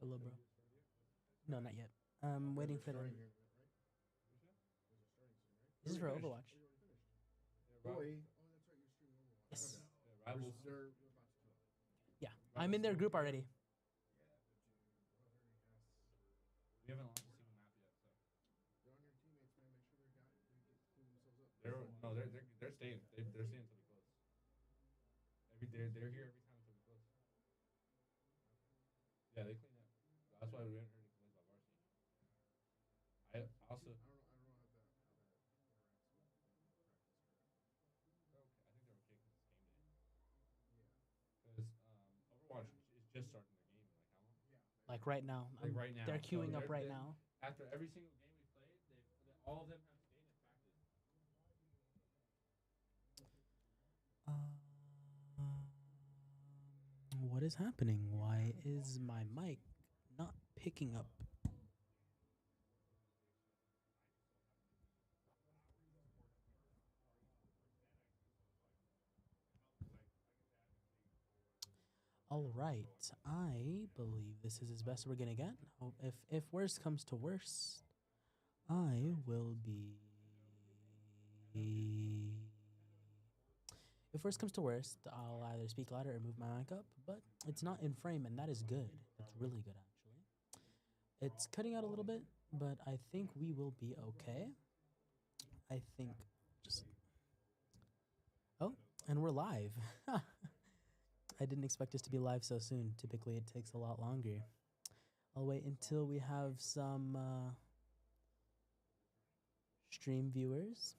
Hello, bro. No, not yet. I'm waiting for them. This is for Overwatch. Boy. Oh, that's right. You're streaming Overwatch. Yes. Rivals. They're about to kill it. Yeah. I'm in their group already. Yeah, but dude, brother, yes. We haven't launched a single map yet, so They're on your teammates, man. Make sure they get clean themselves up. they're staying. They're staying until we close. They're here every time until we close. Yeah, they clean up. That's why we haven't heard any complaints about varsity. I also I don't know how that interacts with practice currently. they're okay. I think they're okay because it's game day. Yeah. Because Overwatch is just starting their game in like how long? Yeah. Like right now. Like right now. They're queuing up right they're- now. After every single game we played, all of them have stayed in practice. What is happening? Why is my mic not picking up? All right, I believe this is as best we're gonna get. Oh, if worst comes to worst, I will be. If worst comes to worst, I'll either speak louder or move my mic up. But it's not in frame, and that is good. That's really good, actually. It's cutting out a little bit, but I think we will be okay. I think just. Oh, and we're live. I didn't expect us to be live so soon. Typically, it takes a lot longer. I'll wait until we have some stream viewers.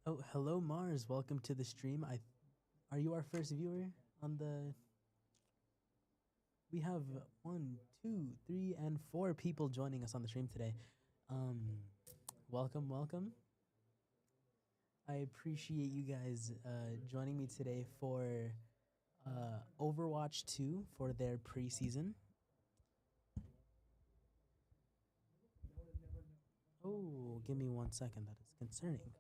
Oh, hello Mars. Welcome to the stream. Are you our first viewer on the? We have 1, 2, 3, and 4 people joining us on the stream today. Welcome, welcome. I appreciate you guys joining me today for Overwatch 2 for their preseason. Oh, give me 1 second. That is concerning.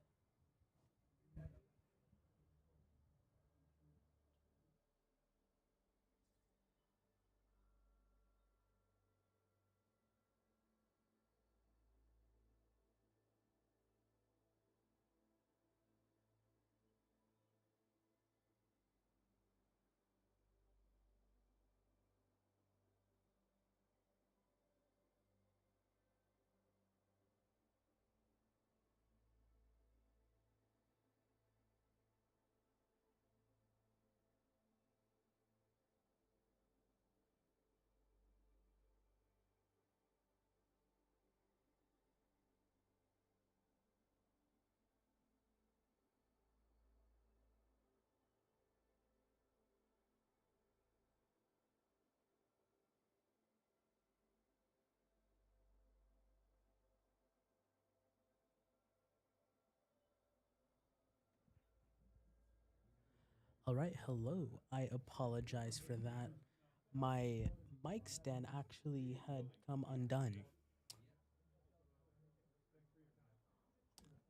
All right, hello. I apologize for that. My mic stand actually had come undone.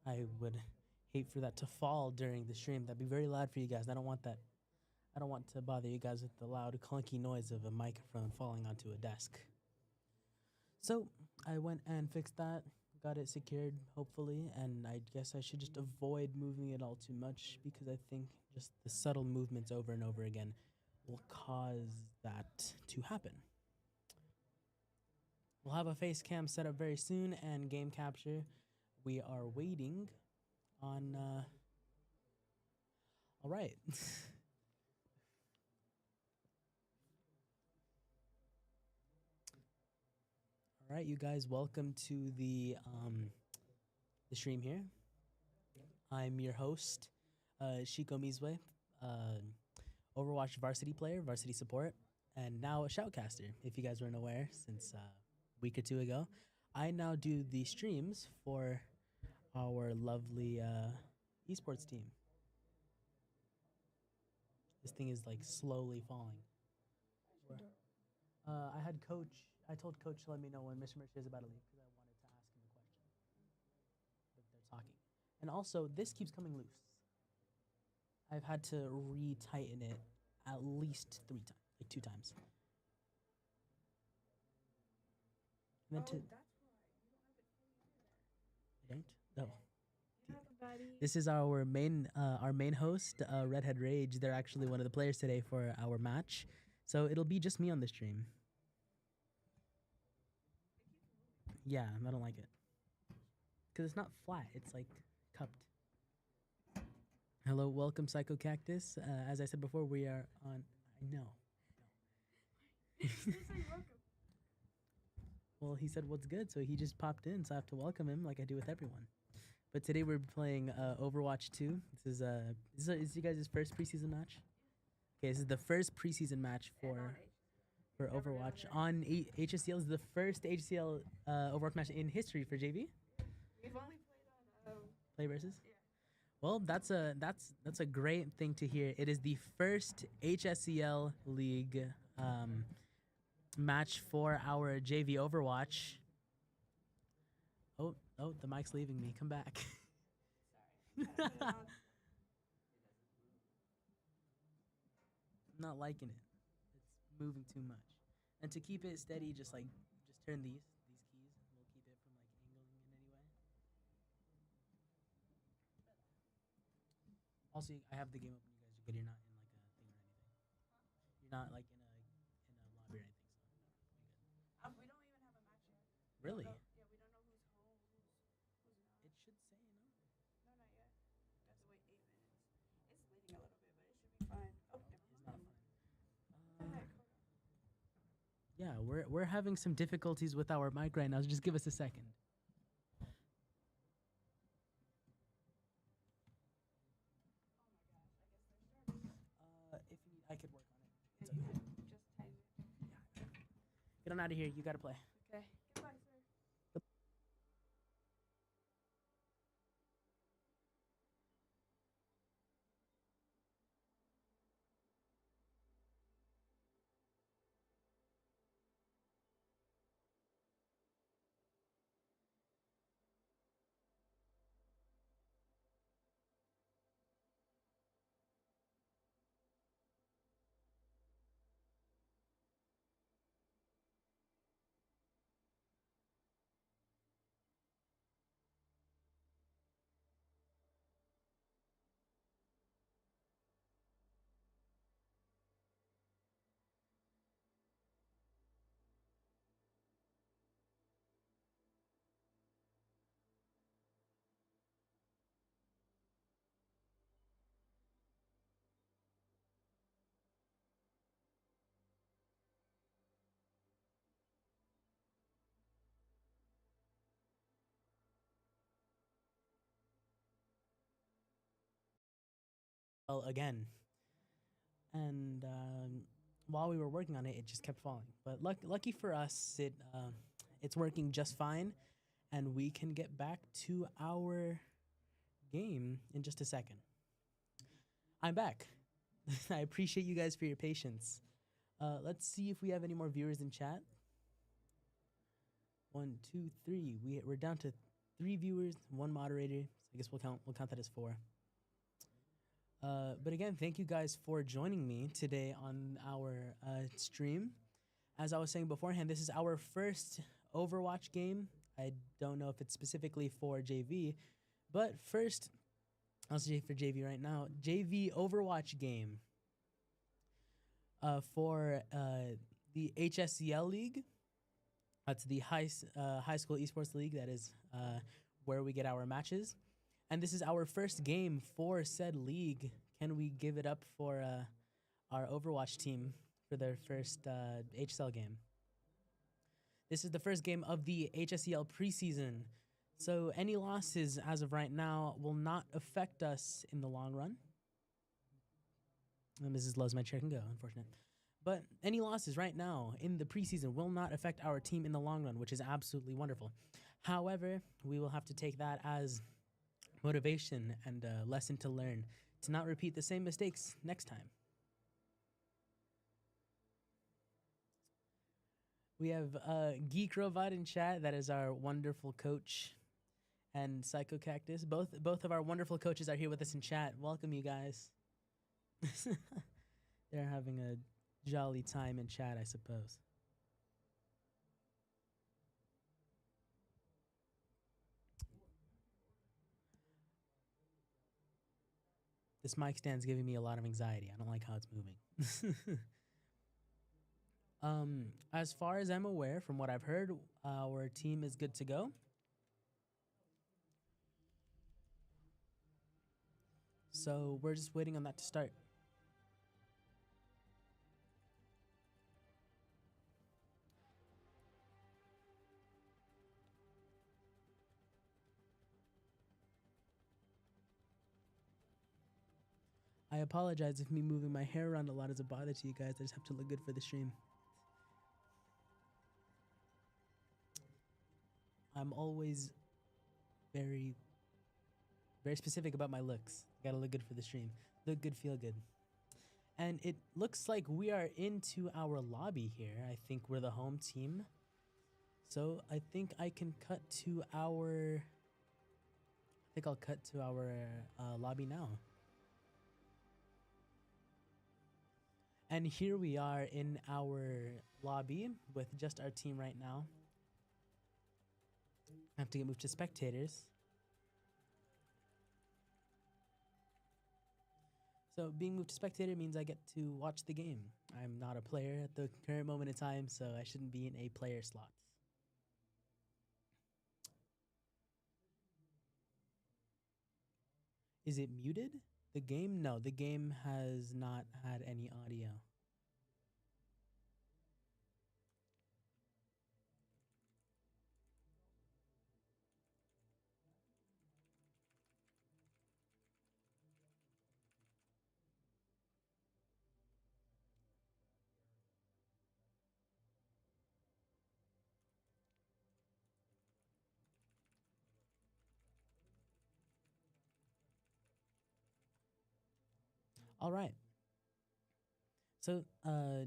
I would hate for that to fall during the stream. That'd be very loud for you guys. I don't want that. I don't want to bother you guys with the loud, clunky noise of a microphone falling onto a desk. So I went and fixed that, got it secured, hopefully, and I guess I should just avoid moving it all too much because I think just the subtle movements over and over again will cause that to happen. We'll have a face cam set up very soon and game capture. We are waiting on. All right. All right, you guys, welcome to the stream here. I'm your host, Shiko Mizwe, Overwatch varsity player, varsity support, and now a shoutcaster. If you guys weren't aware, since a week or two ago, I now do the streams for our lovely esports team. This thing is like slowly falling. I had coach. I told coach to let me know when Mr. Murphy is about to leave because I wanted to ask him a question. But they're talking, and also this keeps coming loose. I've had to re-tighten it at least 3 times, like 2 times. And then to I don't. No. This is our main host, Redhead Rage. They're actually one of the players today for our match, so it'll be just me on the stream. Yeah, I don't like it because it's not flat. It's like cupped. Hello, welcome, Psycho Cactus. As I said before, we are on. I know. Well, he said what's good, so he just popped in, so I have to welcome him like I do with everyone. But today we're playing Overwatch 2. This is you guys' first preseason match. Okay, this is the first preseason match for Overwatch on HSCL. This is the first HCL Overwatch match in history for JV. We've only played on Play versus. yeah. Well, that's a great thing to hear. It is the first HSCL League match for our JV Overwatch. Oh, the mic's leaving me. Come back. Sorry. I'm not liking it. It's moving too much. And to keep it steady, just turn these keys. We'll keep it from like angling in any way. Also, I have the game open. You guys are good. You're not in like a thing or anything. You're not like in a lobby or anything. So We don't even have a match yet. really, Yeah, we don't know who's home, who's not. it should say no. No, not yet. We have to wait 8 minutes. It's bleeding a little bit, but it should be fine. Oh, never It's not mind. fine. Heck, hold on. Yeah, we're having some difficulties with our mic right now. So just give us a second. If you need, I could work on it. It's okay. Just tighten it. Get on out of here. You gotta play. Okay. Goodbye, sir. Well, again. And while we were working on it, it just kept falling. But lucky for us, it's working just fine, and we can get back to our game in just a second. I'm back. I appreciate you guys for your patience. Let's see if we have any more viewers in chat. 1, 2, 3. We're down to 3 viewers, 1 moderator. So I guess we'll count that as 4. But again, thank you guys for joining me today on our stream. As I was saying beforehand, this is our first Overwatch game. I don't know if it's specifically for JV, but first, I'll say for JV right now, JV Overwatch game for the HSCL League. That's the high school esports league. That is where we get our matches. And this is our first game for said league. Can we give it up for our Overwatch team for their first HSL game? This is the first game of the HSCL preseason. So any losses as of right now will not affect us in the long run. And Mrs. Lowe's my chair can go, unfortunate. But any losses right now in the preseason will not affect our team in the long run, which is absolutely wonderful. However, we will have to take that as motivation and a lesson to learn to not repeat the same mistakes next time. We have Geek Robot in chat. That is our wonderful coach, and Psycho Cactus. Both of our wonderful coaches are here with us in chat. Welcome, you guys. They're having a jolly time in chat, I suppose. This mic stand's giving me a lot of anxiety. I don't like how it's moving. As far as I'm aware, from what I've heard, our team is good to go. So we're just waiting on that to start. I apologize if me moving my hair around a lot is a bother to you guys. I just have to look good for the stream. I'm always very specific about my looks. Gotta look good for the stream. Look good, feel good. And it looks like we are into our lobby here. I think we're the home team. So I think I can cut to our... I think I'll cut to our lobby now. And here we are in our lobby with just our team right now. I have to get moved to spectators. So being moved to spectator means I get to watch the game. I'm not a player at the current moment in time, so I shouldn't be in a player slot. Is it muted? The game? No, the game has not had any audio. All right. So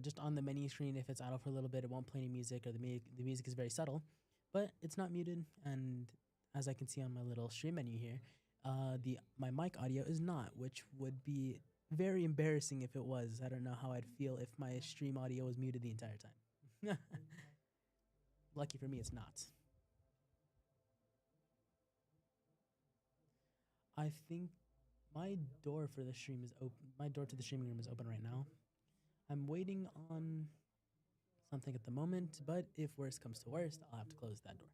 just on the menu screen, if it's idle for a little bit, it won't play any music, or the music is very subtle, but it's not muted. And as I can see on my little stream menu here, my mic audio is not, which would be very embarrassing if it was. I don't know how I'd feel if my stream audio was muted the entire time. Lucky for me, it's not. I think my door for the stream is open. My door to the streaming room is open right now. I'm waiting on something at the moment, but if worst comes to worst, I'll have to close that door.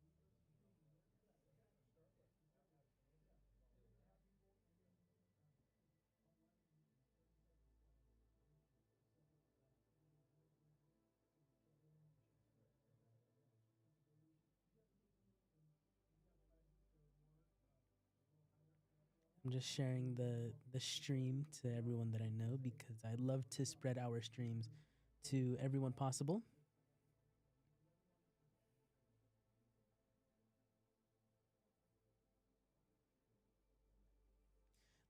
I'm just sharing the stream to everyone that I know because I love to spread our streams to everyone possible.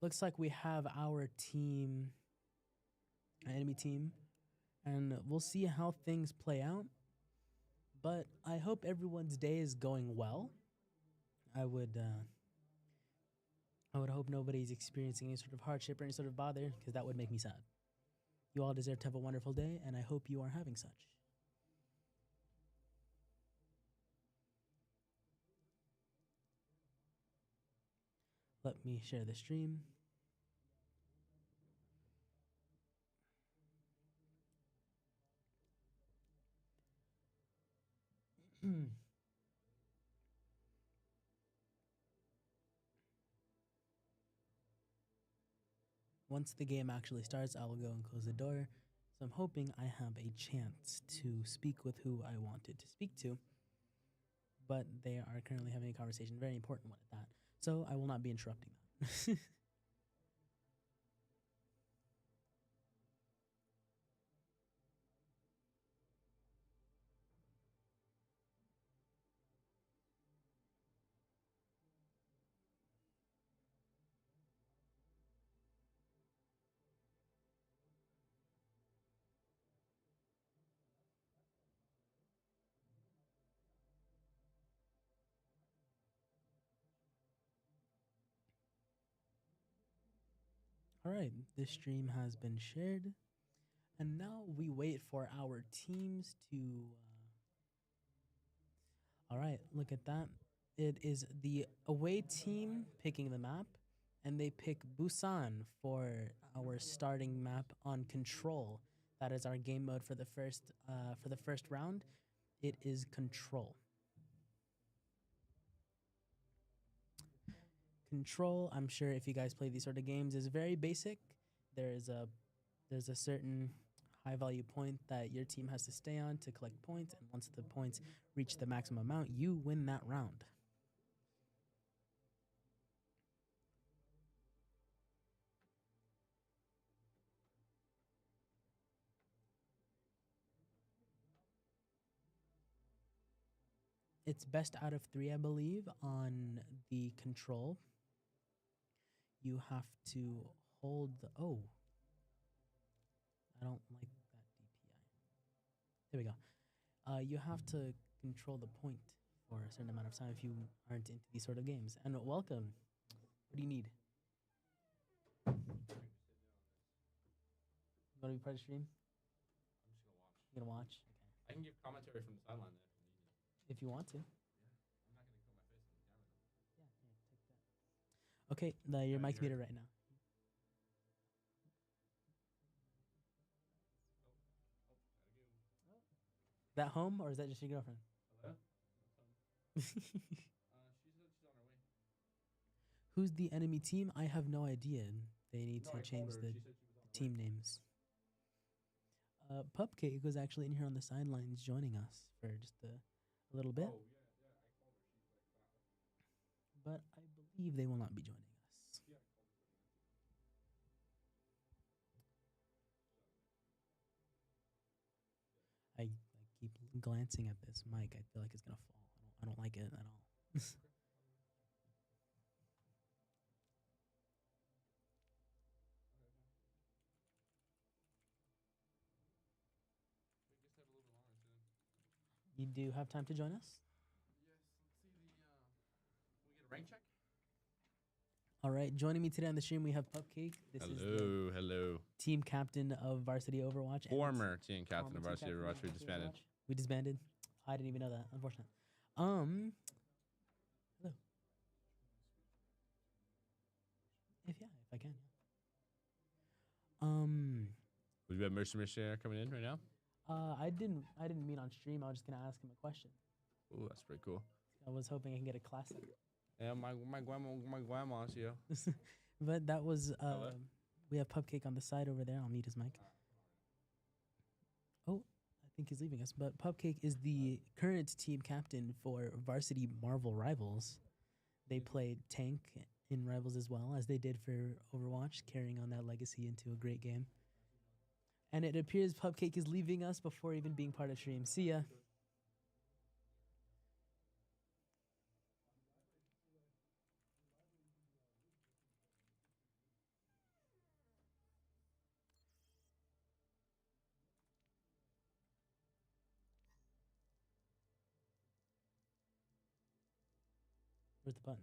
Looks like we have our team enemy team, and we'll see how things play out. But I hope everyone's day is going well. I would uh, I would hope nobody's experiencing any sort of hardship or any sort of bother, because that would make me sad. You all deserve to have a wonderful day, and I hope you are having such. Let me share the stream. Once the game actually starts, I will go and close the door. So I'm hoping I have a chance to speak with who I wanted to speak to. But they are currently having a conversation, very important one at that. So I will not be interrupting that. All right, this stream has been shared. And now we wait for our teams to. All right, look at that. It is the away team picking the map, and they pick Busan for our starting map on Control. That is our game mode for the first round. It is Control. Control, I'm sure if you guys play these sort of games, is very basic. There's a certain high value point that your team has to stay on to collect points, and once the points reach the maximum amount, you win that round. It's best out of 3, I believe, on the Control. You have to hold the. Oh. I don't like that DPI. There we go. You have to control the point for a certain amount of time if you aren't into these sort of games. And welcome. What do you need? You want to be part of the stream? I'm just gonna watch. You gonna watch? Okay. I can give commentary from the sideline then if you need it. If you want to. Yeah. I'm not gonna put my face on the camera though. Yeah, here, take that. Okay, your mic's muted right now. Oh, gotta go. That home, or is that just your girlfriend? Hello? She said she's on her way. Who's the enemy team? I have no idea. They need No, to I change called her. the She said she was on her team way. names. Pupcake was actually in here on the sidelines joining us for just a little bit, Oh, yeah, I called her. She's like, but I believe they will not be joining us. yeah, I called her. I keep glancing at this mic. I feel like it's gonna fall. I don't like it at all. We just have a little bit longer soon. You do have time to join us? Yes, let's see the. We get a rank check? All right, joining me today on the stream we have Pupcake. This is the Hello. team captain of Varsity Overwatch. and Former team captain former of team Varsity captain of Overwatch. We Varsity disbanded. Overwatch. We disbanded. I didn't even know that. Unfortunate. Hello. If I can. Would you have Mercer Missionary coming in right now? I didn't mean on stream. I was just gonna ask him a question. Ooh, that's pretty cool. I was hoping I can get a classic. Yeah, my grandma's here. But that was Hello? we have Pupcake on the side over there. I'll mute his mic. Oh, I think he's leaving us. But Pupcake is the current team captain for Varsity Marvel Rivals. They played tank in Rivals as well as they did for Overwatch, carrying on that legacy into a great game. And it appears Pupcake is leaving us before even being part of stream. See ya. Where's the button?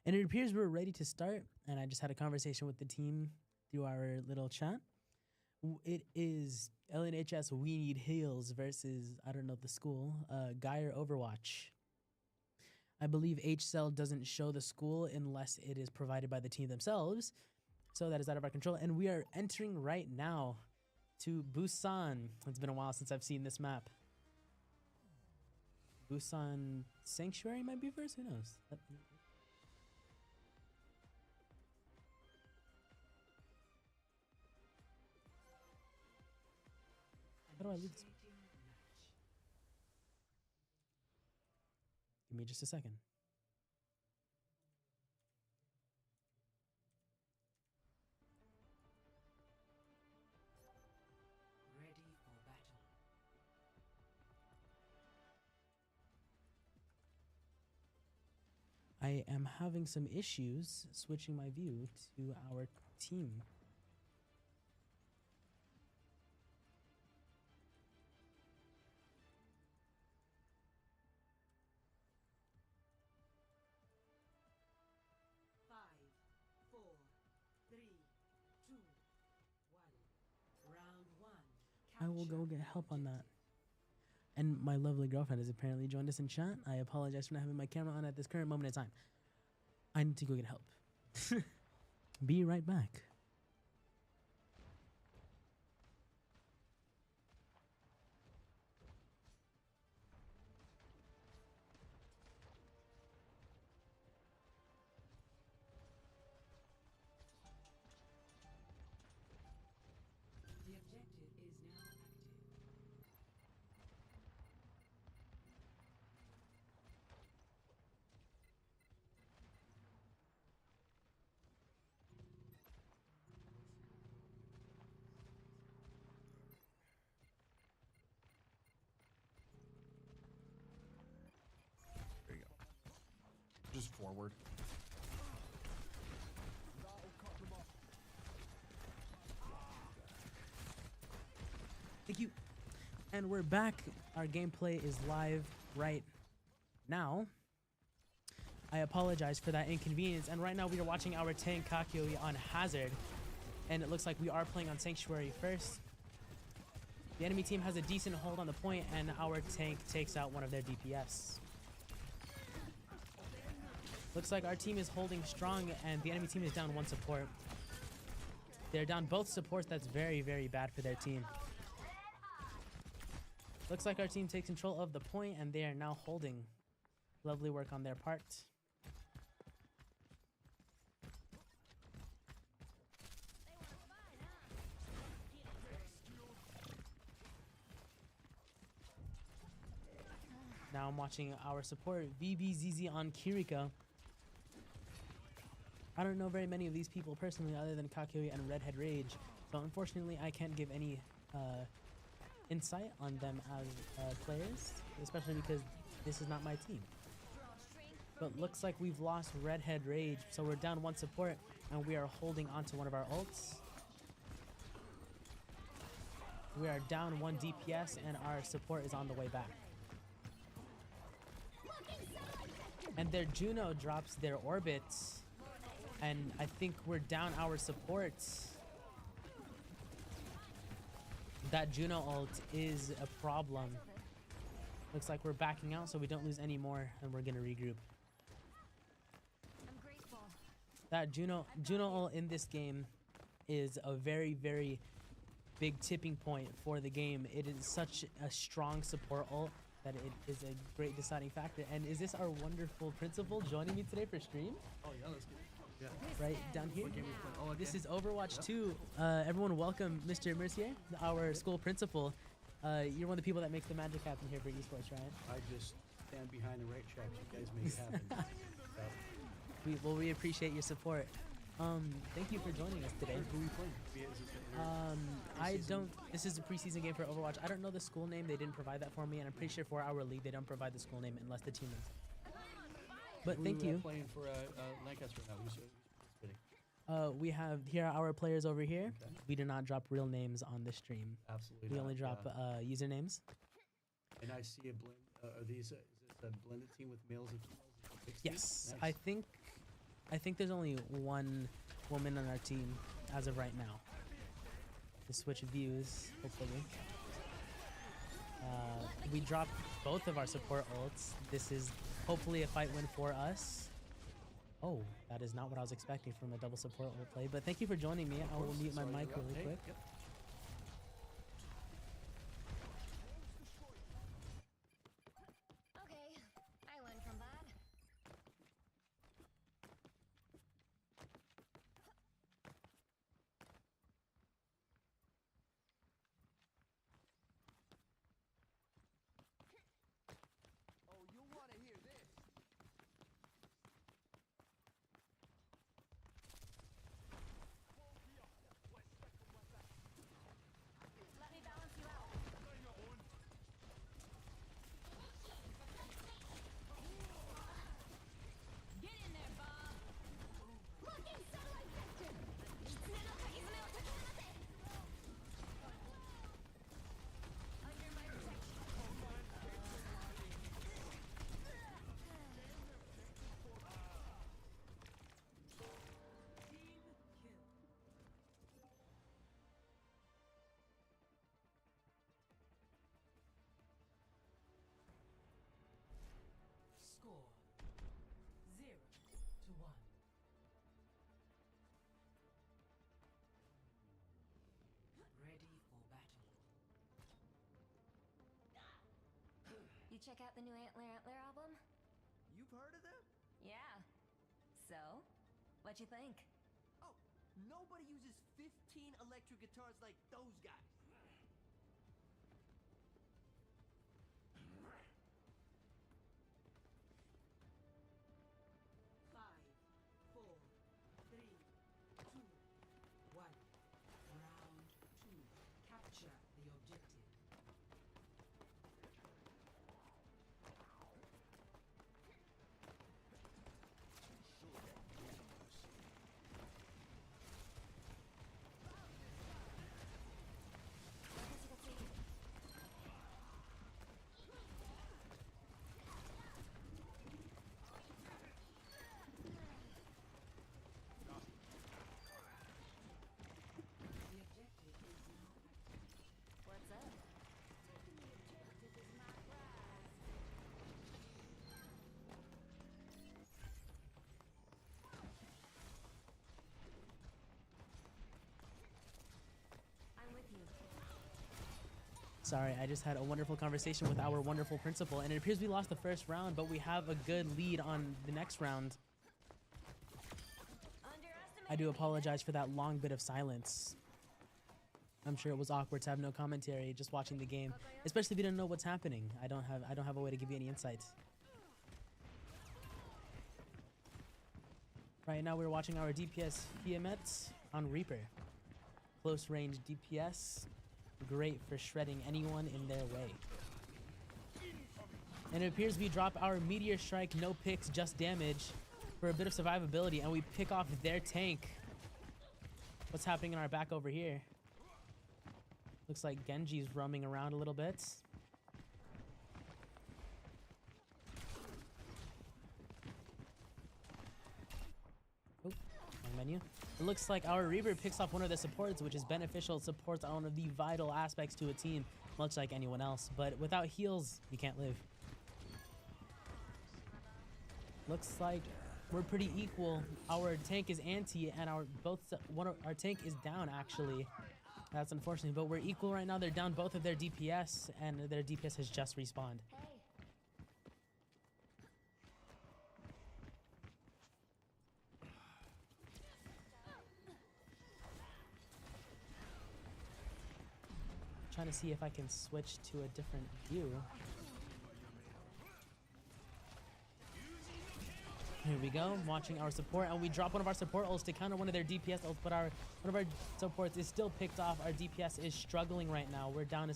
And it appears we're ready to start. And I just had a conversation with the team through our little chat. It is LNHS We Need Heals versus, I don't know the school, Geyer Overwatch. I believe H-Cell doesn't show the school unless it is provided by the team themselves. So that is out of our control. And we are entering right now to Busan. It's been a while since I've seen this map. Busan Sanctuary might be first? Who knows? How do I leave this? Give me just a second. Ready for battle. I am having some issues switching my view to our team. Five, four, three, two, one. Round one. I will go get help on that. And my lovely girlfriend has apparently joined us in chat. I apologize for not having my camera on at this current moment in time. I need to go get help. Be right back. The objective is now active. There you go. Just forward. Thank you. And we're back. Our gameplay is live right now. I apologize for that inconvenience. And right now we are watching our tank Kakioi on Hazard. And it looks like we are playing on Sanctuary first. The enemy team has a decent hold on the point, and our tank takes out one of their DPS. Looks like our team is holding strong, and the enemy team is down one support. They're down both supports. That's very, very bad for their team. Looks like our team takes control of the point, and they are now holding. Lovely work on their part. Now I'm watching our support, VBZZ on Kiriko. I don't know very many of these people personally other than Kakioi and Redhead Rage, so unfortunately I can't give any insight on them as players, especially because this is not my team. But looks like we've lost Redhead Rage, so we're down one support and we are holding onto one of our ults. We are down one DPS and our support is on the way back. And their Juno drops their orbits, and I think we're down our supports. That Juno ult is a problem. Looks like we're backing out so we don't lose any more, and we're gonna regroup. I'm grateful. That Juno ult in this game is a very, very big tipping point for the game. It is such a strong support ult that it is a great deciding factor. And is this our wonderful principal joining me today for stream? Oh yeah, let's get it. Yeah. Right down here? What game we playing? Oh, okay. This is Overwatch 2. Everyone welcome Mr. Mercier, our school principal. You're one of the people that makes the magic happen here for esports, right? I just stand behind the right tracks. You guys make it happen. So, We appreciate your support. Thank you for joining us today. Who are we playing? Is this I preseason? don't. This is a preseason game for Overwatch. I don't know the school name. They didn't provide that for me, and I'm pretty sure for our league they don't provide the school name unless the team is. But Who, thank you. Playing for Lancaster right now. Who's participating? We have here are our players over here. Okay. We do not drop real names on the stream. Absolutely. We not, only drop yeah. usernames. And I see a blend. Are these? Is this a blended team with males and females? Is it a mixed Yes, team? Nice. I think there's only one woman on our team as of right now. To switch views, hopefully. We dropped both of our support ults. This is hopefully a fight win for us. Oh, that is not what I was expecting from a double support ult play. But thank you for joining me. I will mute my Sorry, mic you're up. really Hey, quick. yep. Okay, I learned from that. Oh, you'll want to hear this. Let me balance you out. Get in there, Bob. Looking satellite sector. Under my protection. Score 0-1. Ready for battle. You check out the new Antler album? You've heard of them? Yeah. So, what you think? Oh, nobody uses 15 electric guitars like those guys. Five, four, three, two, one. Round two. Capture the objective. The objective is now active. What's up? I'm with you. Sorry, I just had a wonderful conversation with our wonderful principal, and it appears we lost the first round, but we have a good lead on the next round. I do apologize for that long bit of silence. I'm sure it was awkward to have no commentary, just watching the game, especially if you don't know what's happening. I don't have a way to give you any insight. Right now, we're watching our DPS Fiamet on Reaper. Close range DPS, great for shredding anyone in their way. And it appears we drop our Meteor Strike, no picks, just damage for a bit of survivability, and we pick off their tank. What's happening in our back over here? Looks like Genji's roaming around a little bit. Oh, wrong menu. It looks like our Reaver picks off one of the supports, which is beneficial. It supports one of the vital aspects to a team, much like anyone else. But without heals, you can't live. Looks like we're pretty equal. Our tank is anti, and our tank is down actually. That's unfortunate, but we're equal right now. They're down both of their DPS, and their DPS has just respawned. Hey. Trying to see if I can switch to a different view. Here we go, watching our support, and we drop one of our support ults to counter one of their DPS ults, but one of our supports is still picked off. Our DPS is struggling right now. We're down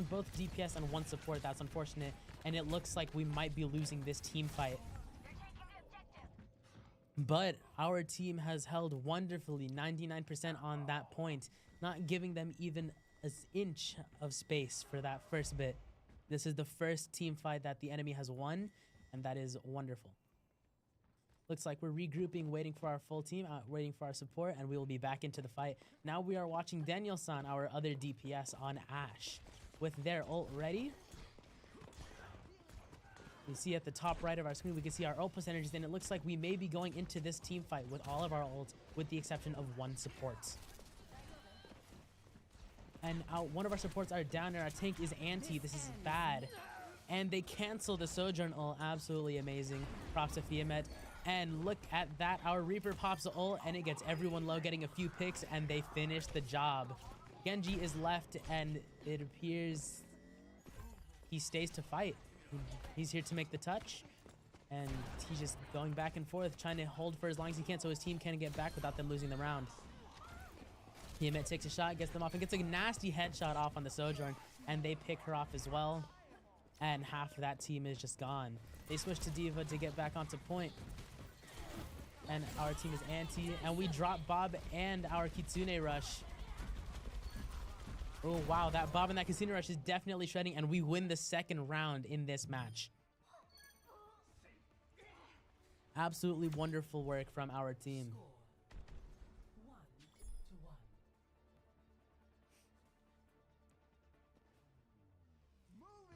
both DPS and one support. That's unfortunate, and it looks like we might be losing this team fight. But our team has held wonderfully, 99% on that point, not giving them even an inch of space for that first bit. This is the first team fight that the enemy has won, and that is wonderful. Looks like we're regrouping, waiting for our full team, waiting for our support, and we will be back into the fight. Now we are watching Daniel-san, our other DPS, on Ashe, with their ult ready. You see at the top right of our screen, we can see our ult percentages, and it looks like we may be going into this team fight with all of our ults, with the exception of one support. And one of our supports are down, and our tank is anti. This is bad. And they cancel the Sojourn ult. Absolutely amazing. Props to Fiamet. And look at that. Our Reaper pops the ult, and it gets everyone low, getting a few picks, and they finish the job. Genji is left, and it appears he stays to fight. He's here to make the touch, and he's just going back and forth, trying to hold for as long as he can so his team can get back without them losing the round. Fiamet takes a shot, gets them off, and gets a nasty headshot off on the Sojourn, and they pick her off as well. And half of that team is just gone. They switch to D.Va to get back onto point. And our team is anti, and we drop Bob and our Kitsune rush. Oh wow, that Bob and that Kitsune rush is definitely shredding, and we win the second round in this match. Absolutely wonderful work from our team.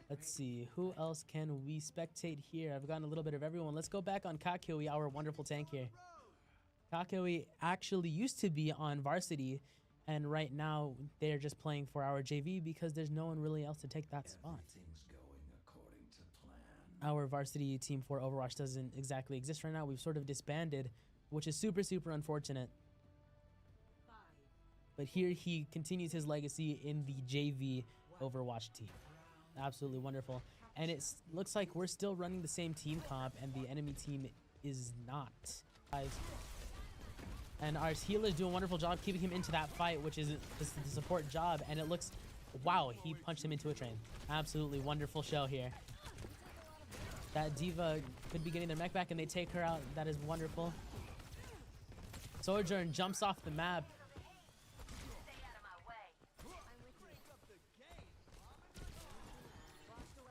Let's see, who else can we spectate here? I've gotten a little bit of everyone. Let's go back on Kakyoe, our wonderful tank here. Kakyoe actually used to be on varsity, and right now they're just playing for our JV because there's no one really else to take that spot. Our varsity team for Overwatch doesn't exactly exist right now. We've sort of disbanded, which is super, super unfortunate. But here he continues his legacy in the JV Overwatch team. Absolutely wonderful. And it looks like we're still running the same team comp, and the enemy team is not. And our healer is doing a wonderful job keeping him into that fight, which is the support job. And it looks, wow, he punched him into a train. Absolutely wonderful show here. That D.Va could be getting their mech back, and they take her out. That is wonderful. Sojourn jumps off the map.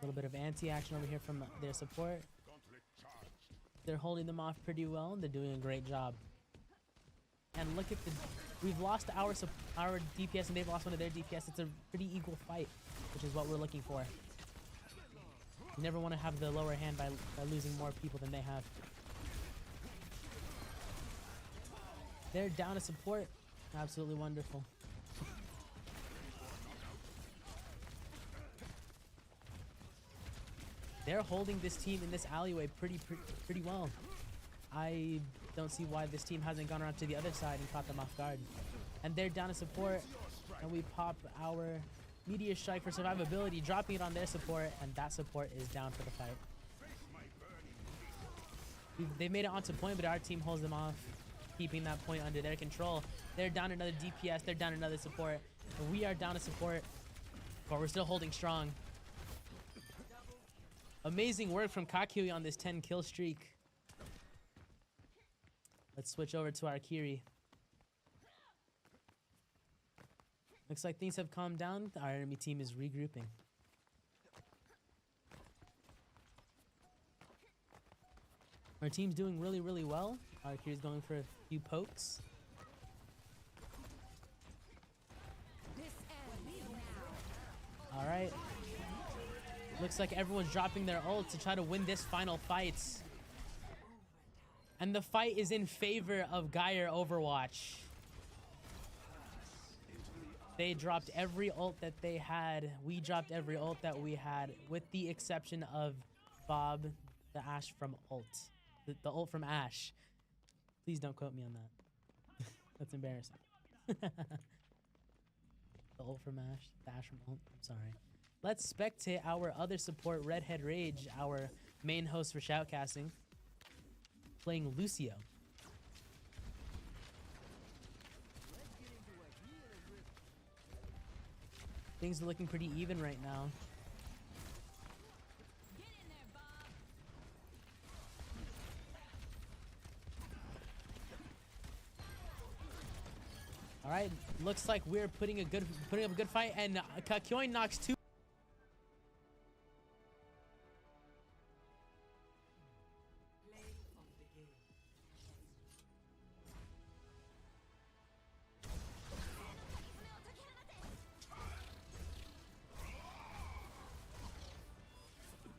A little bit of anti-action over here from their support. They're holding them off pretty well, and they're doing a great job. And look at we've lost our DPS, and they've lost one of their DPS. It's a pretty equal fight, which is what we're looking for. You never want to have the lower hand by losing more people than they have. They're down to support. Absolutely wonderful. They're holding this team in this alleyway pretty well. I don't see why this team hasn't gone around to the other side and caught them off guard. And they're down to support, and we pop our Meteor Strike for survivability, dropping it on their support, and that support is down for the fight. They made it onto point, but our team holds them off, keeping that point under their control. They're down another DPS, they're down another support. And we are down to support, but we're still holding strong. Amazing work from Kakyoe on this 10 kill streak. Let's switch over to our Kiri. Looks like things have calmed down. Our enemy team is regrouping. Our team's doing really, really well. Our Kiri's going for a few pokes. All right. Looks like everyone's dropping their ult to try to win this final fight. And the fight is in favor of Geyer Overwatch. They dropped every ult that they had. We dropped every ult that we had, with the exception of Bob, the Ashe from ult. The ult from Ashe. Please don't quote me on that. That's embarrassing. The ult from Ashe, the Ashe from ult. I'm sorry. Let's spectate our other support, Redhead Rage, our main host for shoutcasting. playing Lucio. Things are looking pretty even right now. Get in there, Bob. All right, looks like we're putting up a good fight, and Kakyoin knocks two. Play of the game.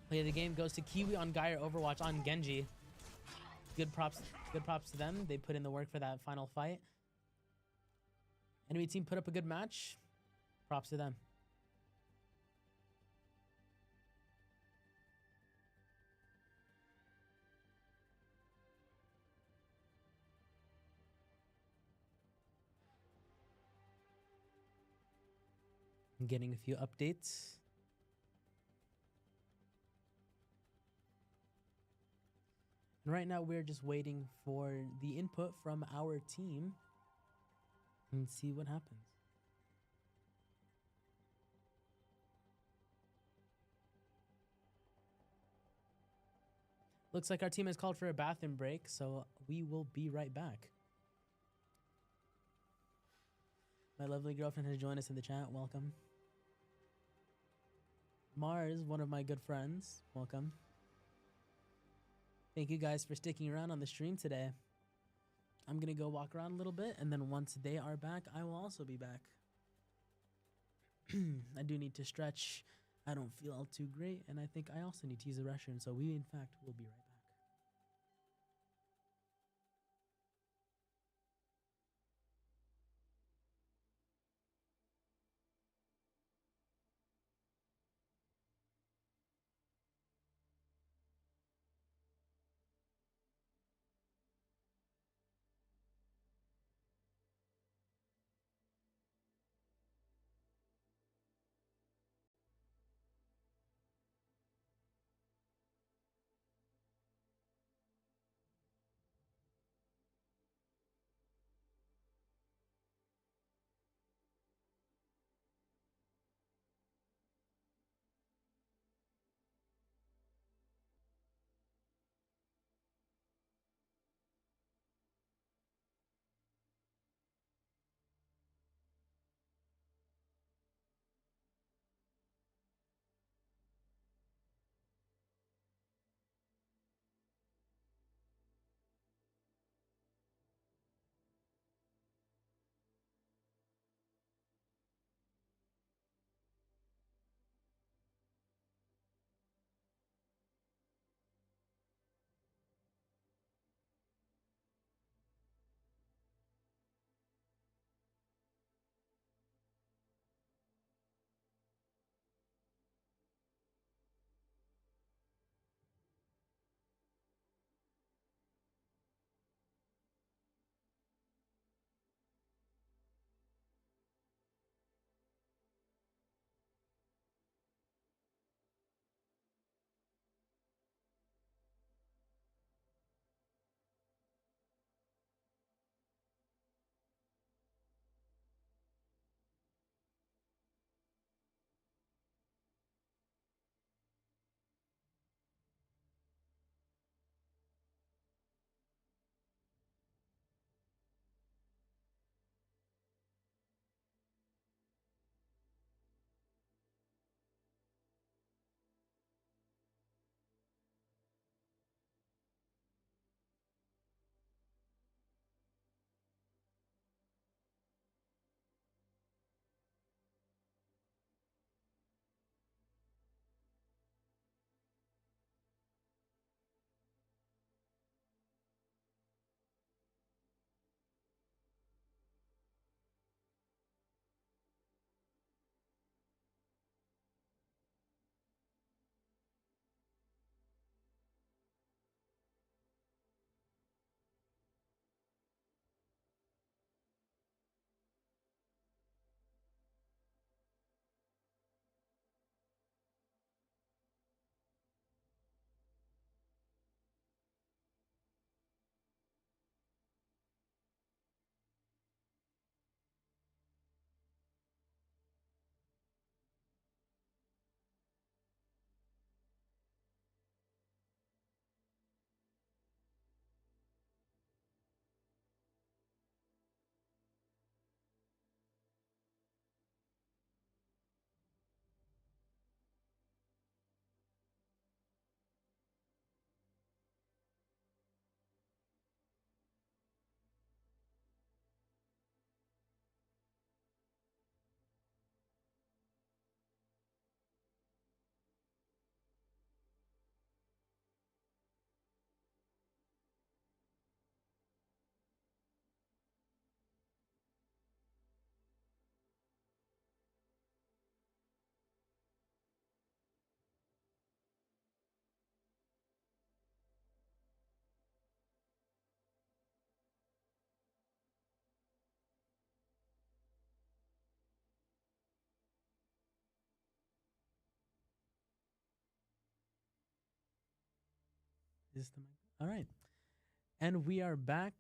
Play of the game goes to Kiwi on Guy or Overwatch on Genji. Good props to them. They put in the work for that final fight. Enemy team put up a good match. Props to them. I'm getting a few updates. And right now we're just waiting for the input from our team and see what happens. Looks like our team has called for a bathroom break, so we will be right back. My lovely girlfriend has joined us in the chat. Welcome. Mars, one of my good friends. Welcome. Thank you guys for sticking around on the stream today. I'm going to go walk around a little bit, and then once they are back, I will also be back. I do need to stretch. I don't feel all too great, and I think I also need to use the restroom, so we, in fact, will be right back. Is the mic? All right. And we are back.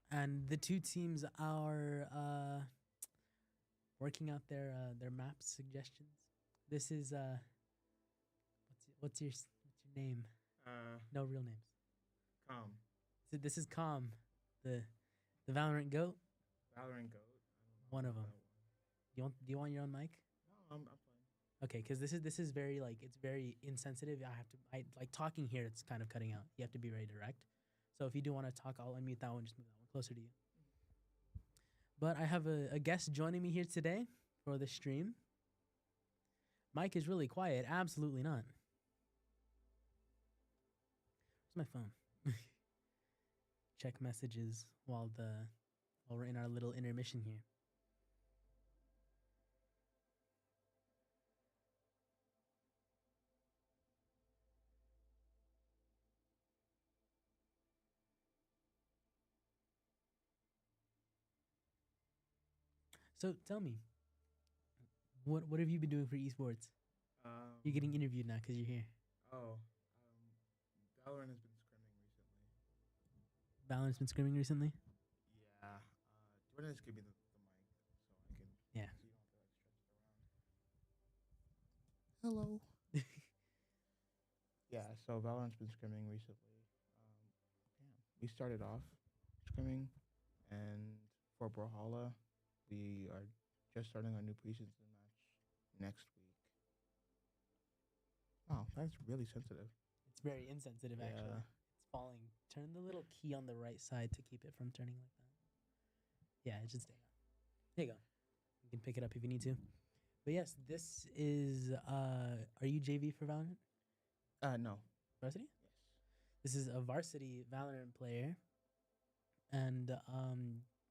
And the two teams are working out their map suggestions. This is what's your name? No real names. Calm. So this is Calm, the Valorant goat. Valorant Goat. One of them. Do you want your own mic? No, I'm fine. Okay, because this is very it's very insensitive. I like talking here. It's kind of cutting out. You have to be very direct. So if you do want to talk, I'll unmute that one. Just move that one closer to you. But I have a guest joining me here today for the stream. Mike is really quiet. Absolutely not. Where's my phone? Check messages while we're in our little intermission here. So tell me, what have you been doing for esports? You're getting interviewed now because you're here. Valorant has been scrimming recently. Valorant's been scrimming recently. Yeah. Do you want to just give me the mic so I can? Yeah. So you don't have to like stretch it around. Hello. Yeah. So Valorant's been scrimming recently. We started off scrimming, and for Brawlhalla, we are just starting our new preseason match next week. Wow, that's really sensitive. It's very insensitive, actually. Yeah. It's falling. Turn the little key on the right side to keep it from turning like that. Yeah, it should stay on. There you go. You can pick it up if you need to. But yes, this is. Are you JV for Valorant? No. Varsity? Yes. This is a varsity Valorant player, and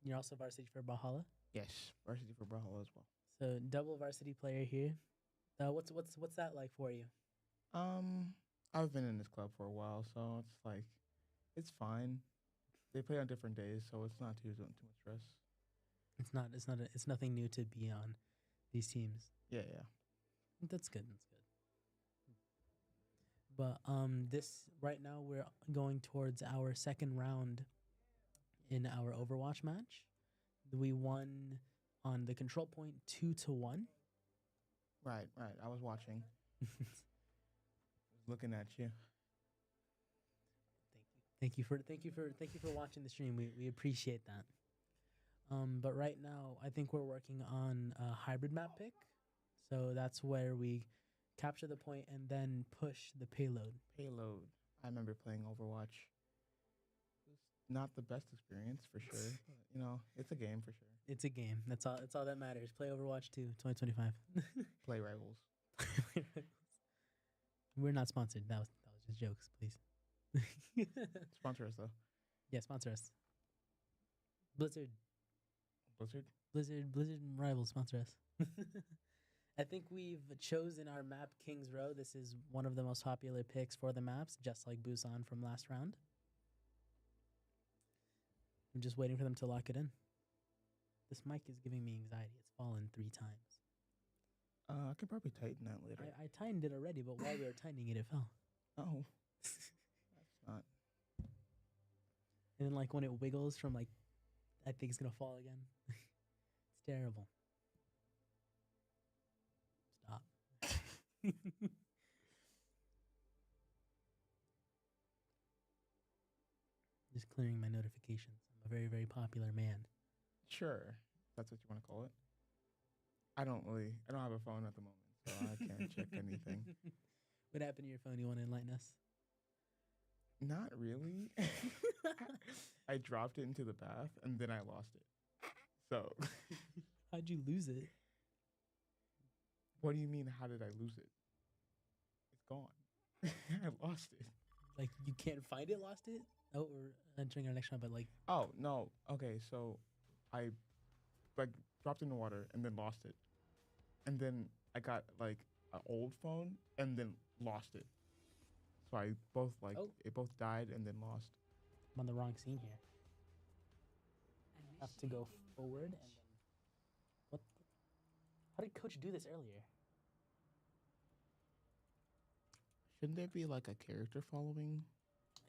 you're also varsity for Brawlhalla. Yes, varsity for Brawlhalla as well. So double varsity player here. What's that like for you? I've been in this club for a while, so it's like, it's fine. They play on different days, so it's not too much stress. It's nothing new to be on these teams. Yeah. That's good. But this right now we're going towards our second round in our Overwatch match. We won on the control point 2-1. Right. I was watching. I was looking at you. Thank you for watching the stream. We appreciate that. But right now I think we're working on a hybrid map pick. So that's where we capture the point and then push the payload. I remember playing Overwatch. Not the best experience for sure, but it's a game for sure. It's a game. That's all that matters. Play Overwatch 2 2025. Play Rivals. We're not sponsored. That was just jokes, please. Sponsor us though. Yeah, sponsor us. Blizzard Rivals sponsor us. I think we've chosen our map Kings Row. This is one of the most popular picks for the maps, just like Busan from last round. I'm just waiting for them to lock it in. This mic is giving me anxiety. It's fallen 3 times. I could probably tighten that later. I tightened it already, but while we were tightening it, it fell. Oh. That's not. And then when it wiggles from I think it's going to fall again. It's terrible. Stop. Just clearing my notifications. I'm a very, very popular man. Sure. That's what you want to call it. I don't have a phone at the moment, so I can't check anything. What happened to your phone? You want to enlighten us? Not really. I dropped it into the bath and then I lost it. So. How'd you lose it? What do you mean, how did I lose it? It's gone. I lost it. You can't find it, lost it? Oh, we're entering our next round, but Oh, no. Okay, so I dropped in the water and then lost it. And then I got an old phone and then lost it. So I both it both died and then lost. I'm on the wrong scene here. I have to go forward and then what? How did Coach do this earlier? Shouldn't there be like a character following?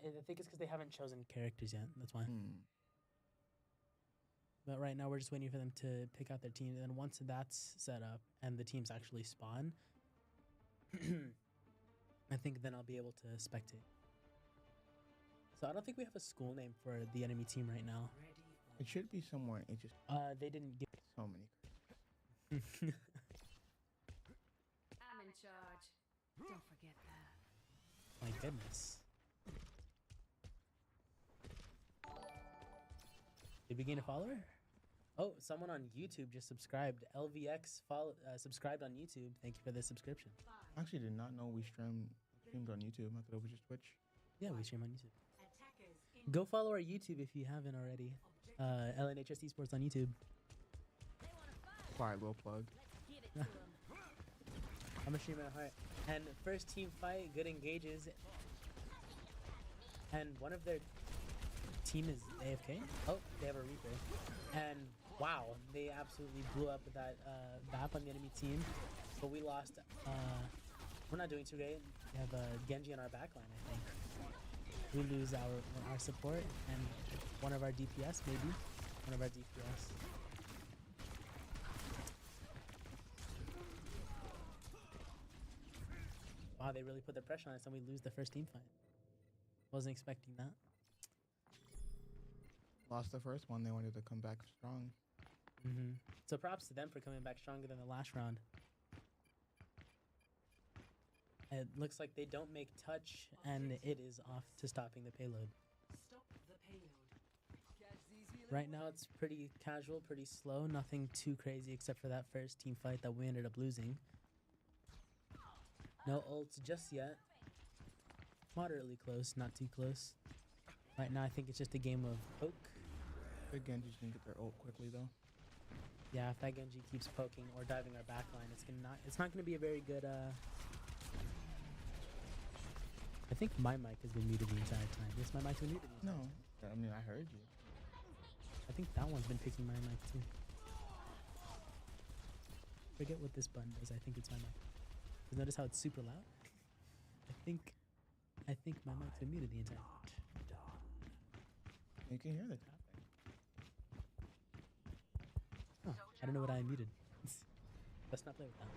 I think it's because they haven't chosen characters yet. That's why. Hmm. But right now we're just waiting for them to pick out their team. And then once that's set up and the teams actually spawn, I think then I'll be able to spectate. So I don't think we have a school name for the enemy team right now. It should be somewhere. It just They didn't give. so many. I'm in charge. Don't forget that. My goodness. Did we gain a follower? Oh, someone on YouTube just subscribed. LVX subscribed on YouTube. Thank you for the subscription. I actually did not know we streamed on YouTube. I thought it was just Twitch. Yeah, we stream on YouTube. Attackers in Go follow our YouTube if you haven't already. LNHS Esports on YouTube. Quiet little plug. I'm a streamer at heart. And first team fight, good engages. And one of their team is AFK. Oh, they have a Reaper. And wow, they absolutely blew up with that map on the enemy team. But we lost. We're not doing too great. We have Genji on our backline, I think. We lose our support and one of our DPS, maybe. One of our DPS. Wow, they really put the pressure on us and we lose the first team fight. Wasn't expecting that. Lost the first one. They wanted to come back strong. So props to them for coming back stronger than the last round. It looks like they don't make touch, and it is off to stopping the payload. stop the payload. Catch these healing Right now it's pretty casual, pretty slow, nothing too crazy except for that first team fight that we ended up losing. No ults just yet. Moderately close, not too close. Right now I think it's just a game of poke. The Genji's gonna get their ult quickly though. Yeah, if that Genji keeps poking or diving our backline, it's not gonna be a very good I think my mic has been muted the entire time. Yes, my mic's been muted the entire No, time. I mean I heard you. I think that one's been picking my mic too. Forget what this button does. I think it's my mic. 'Cause notice how it's super loud? I think my mic's been muted the entire time. You can hear the tapping. Oh, I don't know what I muted. Let's not play with that.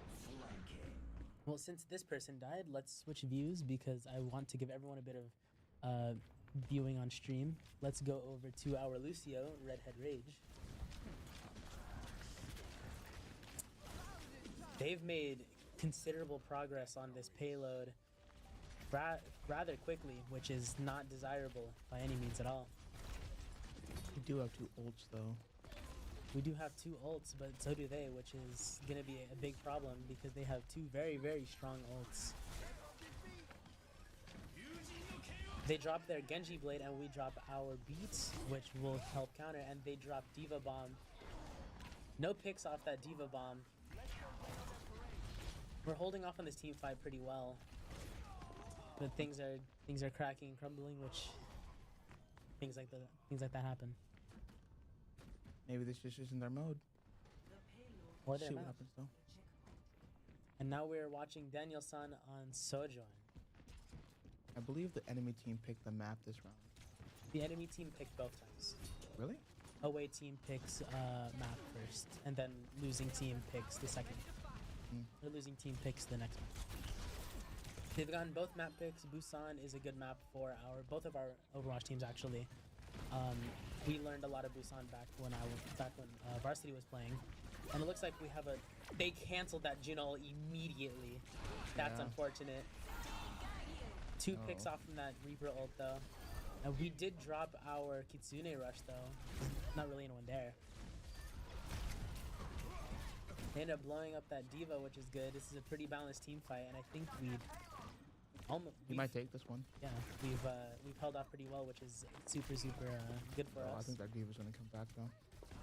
Well, since this person died, let's switch views because I want to give everyone a bit of viewing on stream. Let's go over to our Lucio, Redhead Rage. They've made considerable progress on this payload rather quickly, which is not desirable by any means at all. We do have 2 ults though. We do have 2 ults, but so do they, which is going to be a big problem because they have 2 very, very strong ults. They drop their Genji Blade and we drop our Beats, which will help counter, and they drop Diva Bomb. No picks off that Diva Bomb. We're holding off on this team fight pretty well. But things are cracking and crumbling, which things like that happen. Maybe this just isn't their mode. Or their See what map. happens though. And now we're watching Daniel-san on Sojourn. I believe the enemy team picked the map this round. The enemy team picked both times. Really? Away team picks map first, and then losing team picks the second. The losing team picks the next map. They've gotten both map picks. Busan is a good map for both of our Overwatch teams actually. We learned a lot of Busan back when Varsity was playing, and it looks like we have they canceled that Juno immediately. That's Yeah. unfortunate. 2 picks off from that Reaper ult though. And we did drop our Kitsune Rush though. There's not really anyone there. They ended up blowing up that Diva, which is good. This is a pretty balanced team fight, and I think we'd almost. You might take this one. Yeah, we've held off pretty well, which is super good for Oh, I us. think that Diva's gonna come back though.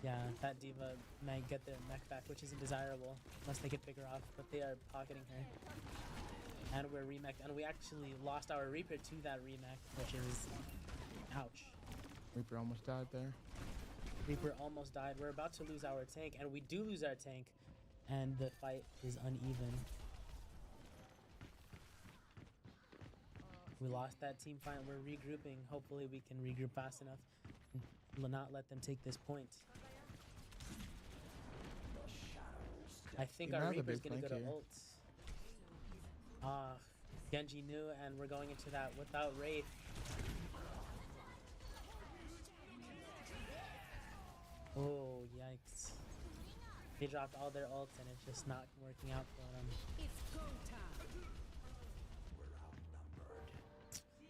Yeah, that Diva might get their mech back, which isn't desirable unless they can pick her off. But they are pocketing her, and we're remech, and we actually lost our Reaper to that remech, which is ouch. Reaper almost died there. Reaper almost died. We're about to lose our tank, and we do lose our tank, and the fight is uneven. We lost that team fight. We're regrouping. Hopefully we can regroup fast enough and not let them take this point. I think They our might have a Reaper's big gonna go to flank here. ult. Genji knew, and we're going into that without Wraith. Oh, yikes. They dropped all their ults and it's just not working out for them. It's go time.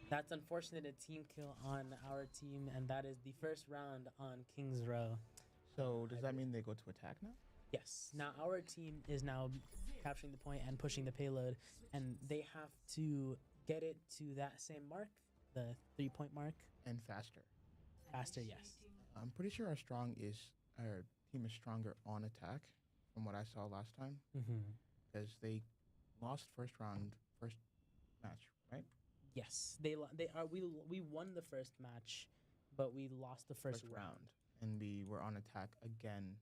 That's unfortunate, a team kill on our team, and that is the first round on King's Row. So does that mean they go to attack now? Yes. Now our team is now capturing the point and pushing the payload, and they have to get it to that same mark, the 3-point mark, And faster. faster. Yes. I'm pretty sure our team is stronger on attack from what I saw last time Mm-hmm. because they lost first match, right? Yes. We won the first match, but we lost the first round. And we were on attack again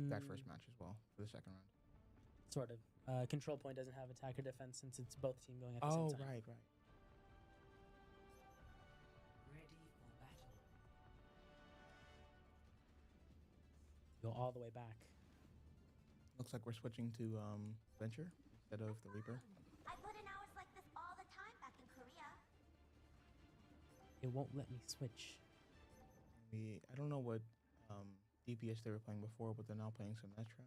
that first match as well for the second round. Sort of. Control point doesn't have attack or defense since it's both team going at the Oh, same time. right. Ready for battle. Go all the way back. Looks like we're switching to Venture instead of the Reaper. I put in hours like this all the time back in Korea. It won't let me switch. I don't know what DPS they were playing before, but they're now playing Symmetra.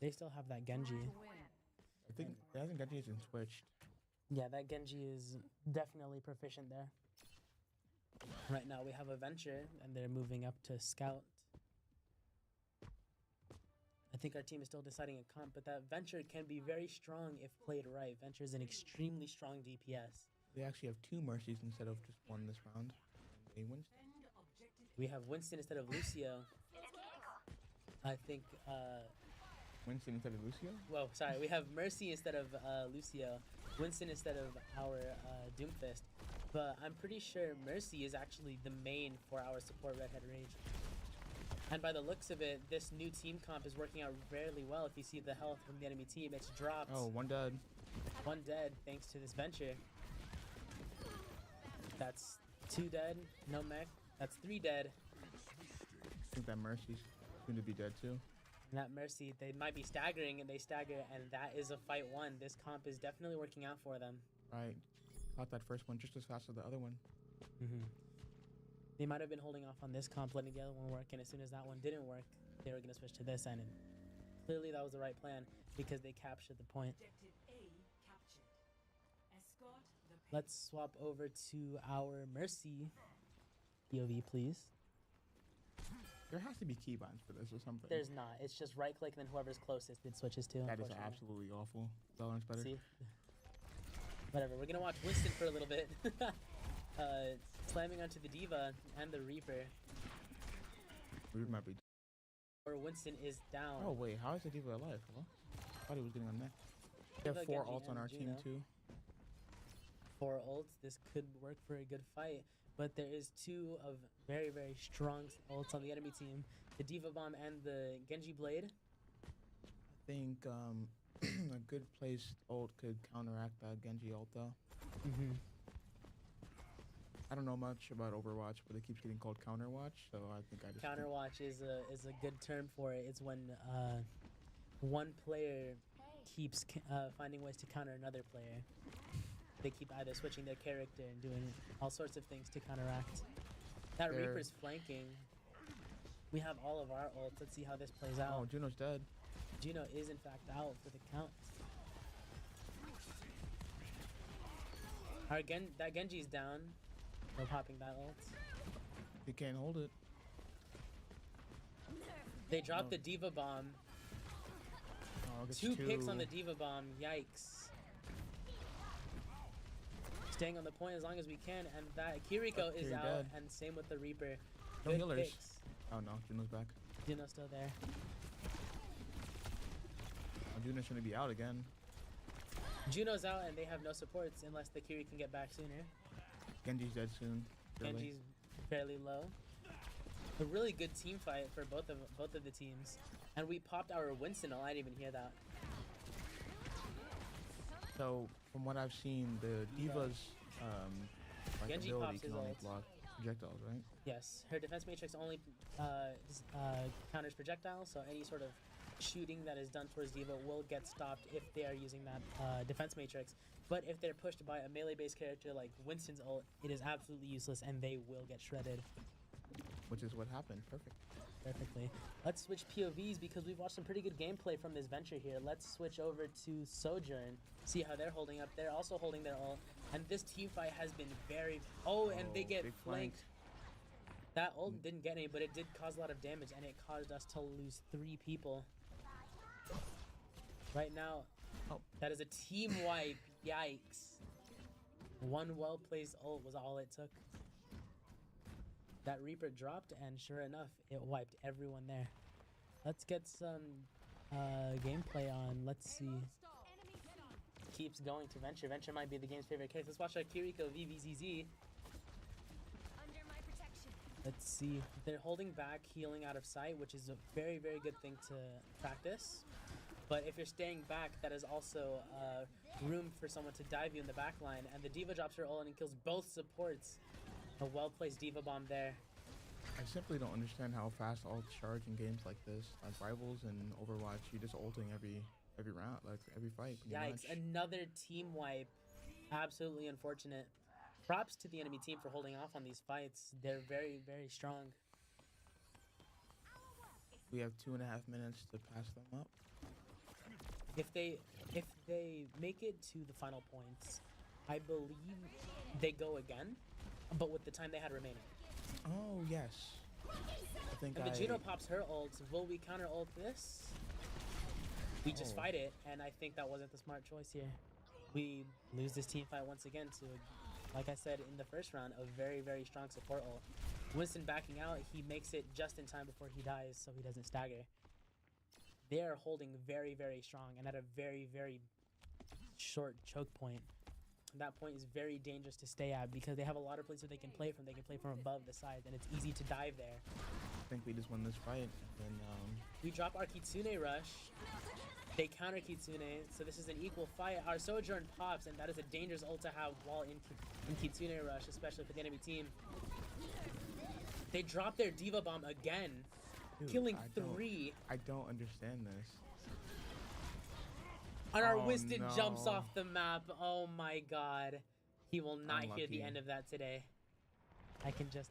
They still have that Genji. I think Genji isn't switched. Yeah, that Genji is definitely proficient there. Right now we have a Venture, and they're moving up to Scout. I think our team is still deciding a comp, but that Venture can be very strong if played right. Venture is an extremely strong DPS. They actually have 2 Mercies instead of just 1 this round. They win. We have Winston instead of Lucio. I think, Winston instead of Lucio? well, sorry, we have Mercy instead of Lucio, Winston instead of our Doomfist. But I'm pretty sure Mercy is actually the main for our support Redhead Rage. And by the looks of it, this new team comp is working out fairly well. If you see the health from the enemy team, it's dropped. Oh, 1 dead. 1 dead thanks to this Venture. That's 2 dead, no mech. That's 3 dead. I think that Mercy's soon to be dead too. And that Mercy, they might be staggering, and they stagger, and that is a fight won. This comp is definitely working out for them. Right. Caught that first one just as fast as the other one. Mm-hmm. They might have been holding off on this comp, letting the other one work, and as soon as that one didn't work, they were going to switch to this end. And clearly that was the right plan because they captured the point. Objective A captured. Escort the Let's swap over to our Mercy POV, please. There has to be keybinds for this or something. There's not. It's just right click, and then whoever's closest it switches to. That is unfortunately. absolutely awful. Valorant's better. See? Whatever. We're gonna watch Winston for a little bit. Slamming onto the Diva and the Reaper. We might be. Or Winston is down. Oh wait, how is the Diva alive? Hello? I thought he was getting on mech. We have Diva, 4 Genji, ults on and our team Juno. too. 4 ults. This could work for a good fight. But there is 2 of very, very strong ults on the enemy team. The Diva Bomb and the Genji Blade. I think a good placed ult could counteract that Genji ult though. Mm-hmm. I don't know much about Overwatch, but it keeps getting called Counterwatch, so I think I just Counterwatch is a good term for it. It's when one player keeps finding ways to counter another player. They keep either switching their character and doing all sorts of things to counteract. That They're- Reaper's flanking. We have all of our ults. Let's see how this plays out. Oh, Juno's dead. Juno is in fact out for the count. That Genji's down. We're popping that ult. He can't hold it. They dropped the Diva Bomb. Oh, it's 2 picks on the Diva Bomb. Yikes. Staying on the point as long as we can, and that Kiriko is Kiri out, dead. and same with the Reaper. No Good healers. picks. Oh no, Juno's back. Juno's still there. Oh, Juno's gonna be out again. Juno's out, and they have no supports unless the Kiri can get back sooner. Genji's dead soon. Really. Genji's fairly low. A really good team fight for both of the teams, and we popped our Winston. I didn't even hear that. So From what I've seen, the Diva's like Genji ability pops can his only ult. block projectiles, right? Yes, her defense matrix only counters projectiles, so any sort of shooting that is done towards Diva will get stopped if they are using that defense matrix. But if they're pushed by a melee-based character like Winston's ult, it is absolutely useless and they will get shredded. Which is what happened. Perfect. Perfectly. Let's switch POVs because we've watched some pretty good gameplay from this venture here. Let's switch over to Sojourn, see how they're holding up. They're also holding their ult, and this team fight has been very... Oh, and they get big flank. flanked. That ult didn't get any, but it did cause a lot of damage, and it caused us to lose 3 people. Right now, that is a team wipe. Yikes. One well-placed ult was all it took. That Reaper dropped, and sure enough, it wiped everyone there. Let's get some gameplay on. Let's see. Keeps going to Venture. Venture might be the game's favorite case. Let's watch our Kiriko VVZZ. Under my protection. Let's see. They're holding back, healing out of sight, which is a very, very good thing to practice. But if you're staying back, that is also room for someone to dive you in the back line. And the Diva drops her ult and kills both supports. A well-placed Diva bomb there. I simply don't understand how fast ults charge in games like this. Like Rivals and Overwatch, you just ulting every round, like every fight. Yikes, another team wipe. Absolutely unfortunate. Props to the enemy team for holding off on these fights. They're very, very strong. We have 2.5 minutes to pass them up. If they make it to the final points, I believe they go again, but with the time they had remaining. Oh, yes. I think And Vegito pops her ult. Will we counter ult this? We just fight it, and I think that wasn't the smart choice here. We lose this team fight once again to, like I said in the first round, a very, very strong support ult. Winston backing out, he makes it just in time before he dies so he doesn't stagger. They are holding very, very strong and at a very, very short choke point. That point is very dangerous to stay at because they have a lot of places they can play from. They can play from above the sides, and it's easy to dive there. I think we just won this fight. And then, we drop our Kitsune rush. They counter Kitsune, so this is an equal fight. Our Sojourn pops, and that is a dangerous ult to have while in Kitsune rush, especially for the enemy team. They drop their Diva bomb again, dude, killing 3. I don't understand this. And our Oh, Winston jumps no. off the map. Oh my god. He will not hear the Unlucky. end of that today. I can just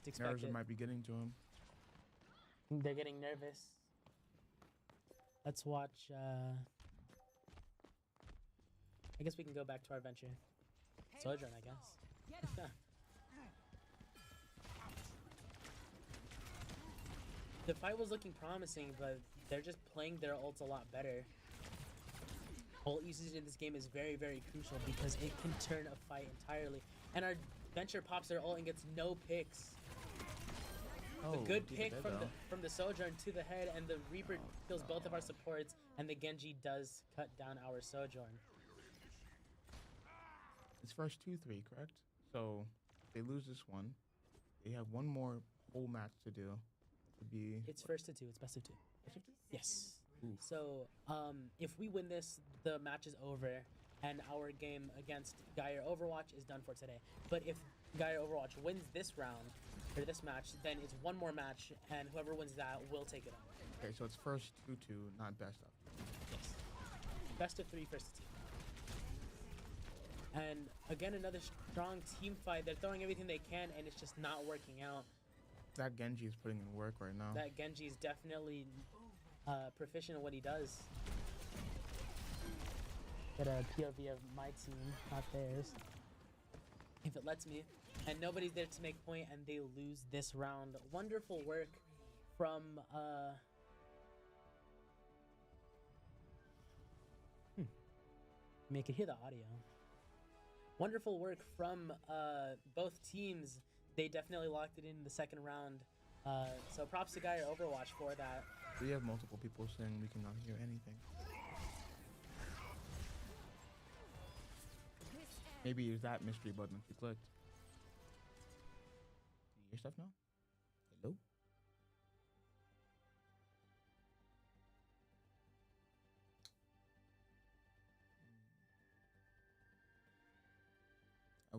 expect Nerves it. might be getting to him. They're getting nervous. Let's watch I guess we can go back to our venture. Sojourn, I guess. The fight was looking promising, but they're just playing their ults a lot better. Ult usage in this game is very, very crucial because it can turn a fight entirely. And our Venture pops their ult and gets no picks. A good Diva pick dead, from though. the Sojourn to the head, and the Reaper kills both of our supports, and the Genji does cut down our Sojourn. It's first 2-3, correct? So they lose this one. They have one more whole match to do. To be It's first to 2. It's best of 2. Best of 2? Yes. Ooh. So, if we win this, the match is over, and our game against Gaia Overwatch is done for today. But if Gaia Overwatch wins this round, or this match, then it's one more match, and whoever wins that will take it on. Okay, so it's first 2-2, not best of. Yes. Best of 3, first to 2. And again, another strong team fight. They're throwing everything they can, and it's just not working out. That Genji is putting in work right now. That Genji is definitely proficient in what he does. Get a POV of my team, not theirs. If it lets me. And nobody's there to make point, and they lose this round. Wonderful work from... I mean, I could hear the audio. Wonderful work from both teams. They definitely locked it in the second round. So props to Gaia Overwatch for that. We have multiple people saying we cannot hear anything. Maybe use that mystery button if you clicked. Can you hear stuff now? Hello?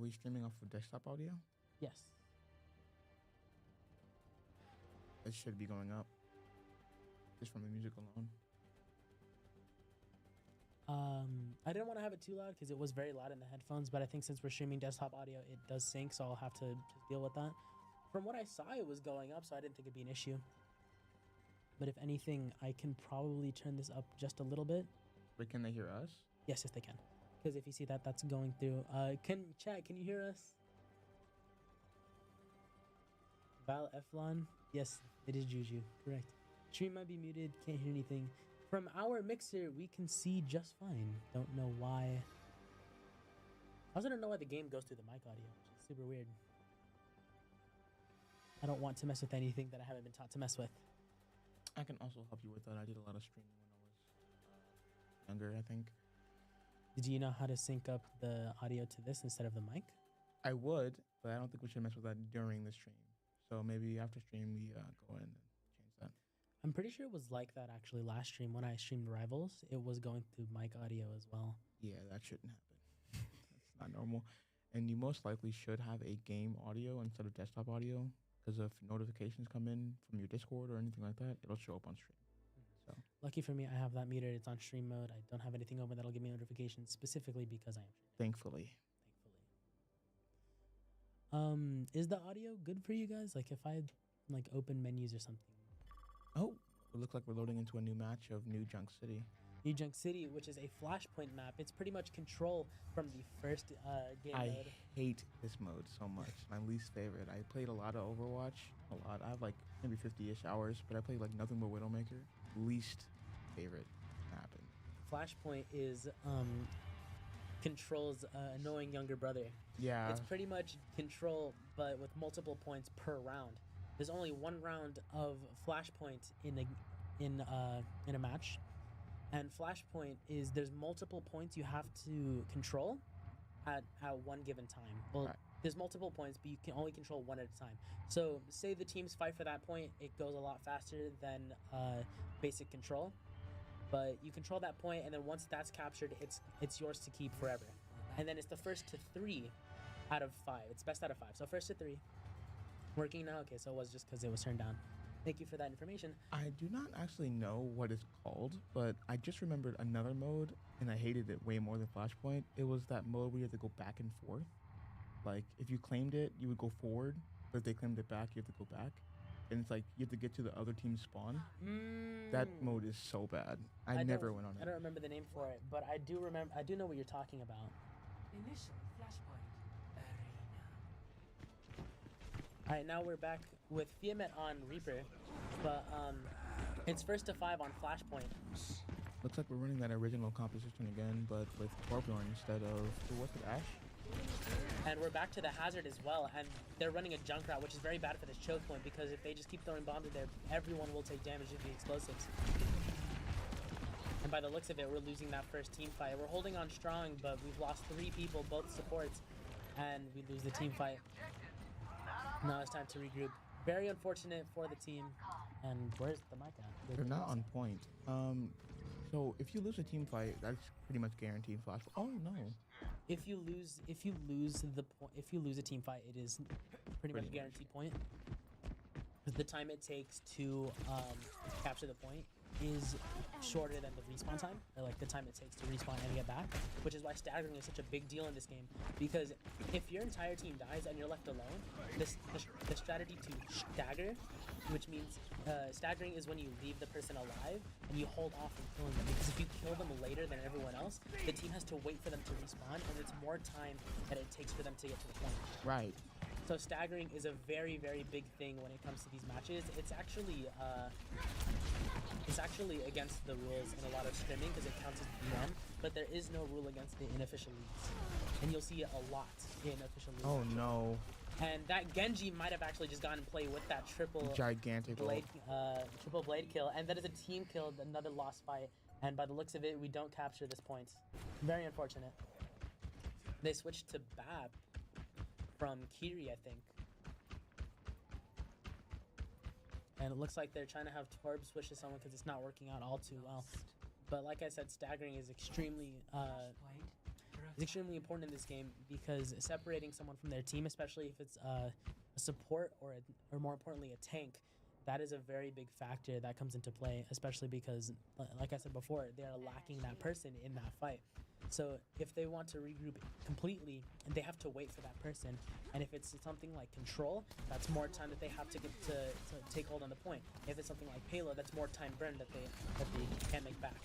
we streaming off of desktop audio? Yes. It should be going up. Just from the music alone. I didn't want to have it too loud because it was very loud in the headphones, but I think since we're streaming desktop audio, it does sync, so I'll have to just deal with that. From what I saw, it was going up, so I didn't think it'd be an issue. But if anything, I can probably turn this up just a little bit. But can they hear us? Yes, they can. Because if you see that, that's going through. Can you hear us? Val Eflon? Yes, it is Juju. Correct. Stream might be muted, can't hear anything. From our mixer, we can see just fine. Don't know why. I also don't know why the game goes through the mic audio, which is super weird. I don't want to mess with anything that I haven't been taught to mess with. I can also help you with that. I did a lot of streaming when I was younger, I think. Do you know how to sync up the audio to this instead of the mic? I would, but I don't think we should mess with that during the stream. So maybe after stream, we go in and change that. I'm pretty sure it was like that actually last stream when I streamed Rivals. It was going through mic audio as well. Yeah, that shouldn't happen. That's not normal. And you most likely should have a game audio instead of desktop audio, because if notifications come in from your Discord or anything like that, it'll show up on stream. So Lucky for me, I have that muted. It's on stream mode. I don't have anything open that'll give me notifications specifically because I am streaming. thankfully. Is the audio good for you guys? Like if I like open menus or something? Oh, it looks like we're loading into a new match of New Junk City. New Junk City, which is a Flashpoint map. It's pretty much Control from the first game I mode. hate this mode so much. My least favorite. I played a lot of Overwatch. A lot. I have like maybe 50-ish hours, but I played like nothing but Widowmaker. Least favorite map. Flashpoint is Control's annoying younger brother. Yeah. It's pretty much Control, but with multiple points per round. There's only one round of Flashpoint in a match, and Flashpoint is there's multiple points you have to control at one given time. Well, Right. there's multiple points, but you can only control one at a time. So, say the teams fight for that point, it goes a lot faster than basic Control. But you control that point, and then once that's captured, it's yours to keep forever. And then it's the first to 3 out of 5. It's best out of 5. So first to 3. Working now? Okay, so it was just because it was turned down. Thank you for that information. I do not actually know what it's called, but I just remembered another mode, and I hated it way more than Flashpoint. It was that mode where you have to go back and forth. Like, if you claimed it, you would go forward, but if they claimed it back, you have to go back. And it's like, you have to get to the other team's spawn. That mode is so bad. I never went on it. I don't remember the name for it, but I do remember. I do know what you're talking about. Initial flashpoint arena. All right, now we're back with Fiamet on Reaper, but it's first to 5 on Flashpoint. Looks like we're running that original composition again, but with Torbjorn instead of, what's it, Ash? And we're back to the hazard as well, and they're running a junk route, which is very bad for this choke point, because if they just keep throwing bombs in there, everyone will take damage to the explosives. And by the looks of it, we're losing that first team fight. We're holding on strong, but we've lost 3 people, both supports, and we lose the team fight. Now it's time to regroup. Very unfortunate for the team. And where's the mic at? They're not on point. So if you lose a team fight, that's pretty much guaranteed flash. Oh no. If you lose a team fight, it is pretty much guaranteed point. The time it takes to capture the point is shorter than the respawn time, or like the time it takes to respawn and get back, which is why staggering is such a big deal in this game. Because if your entire team dies and you're left alone, the strategy to stagger, which means staggering is when you leave the person alive and you hold off from killing them. Because if you kill them later than everyone else, the team has to wait for them to respawn, and it's more time that it takes for them to get to the point. Right. So staggering is a very, very big thing when it comes to these matches. It's actually against the rules in a lot of scrimming because it counts as BM, but there is no rule against it in official leagues, and you'll see it a lot in official leagues. Oh no. And that Genji might have actually just gotten play with that triple Gigantic blade kill, and that is a team kill, another lost fight. And by the looks of it, we don't capture this point. Very unfortunate. They switched to Bab from Kiri, I think. And it looks like they're trying to have Torb switch to someone because it's not working out all too well. But like I said, staggering is extremely is extremely important in this game because separating someone from their team, especially if it's a support or more importantly a tank, that is a very big factor that comes into play, especially because, like I said before, they are lacking that person in that fight. So if they want to regroup completely, they have to wait for that person. And if it's something like control, that's more time that they have to get to take hold on the point. If it's something like payload, that's more time burned that they can't make back.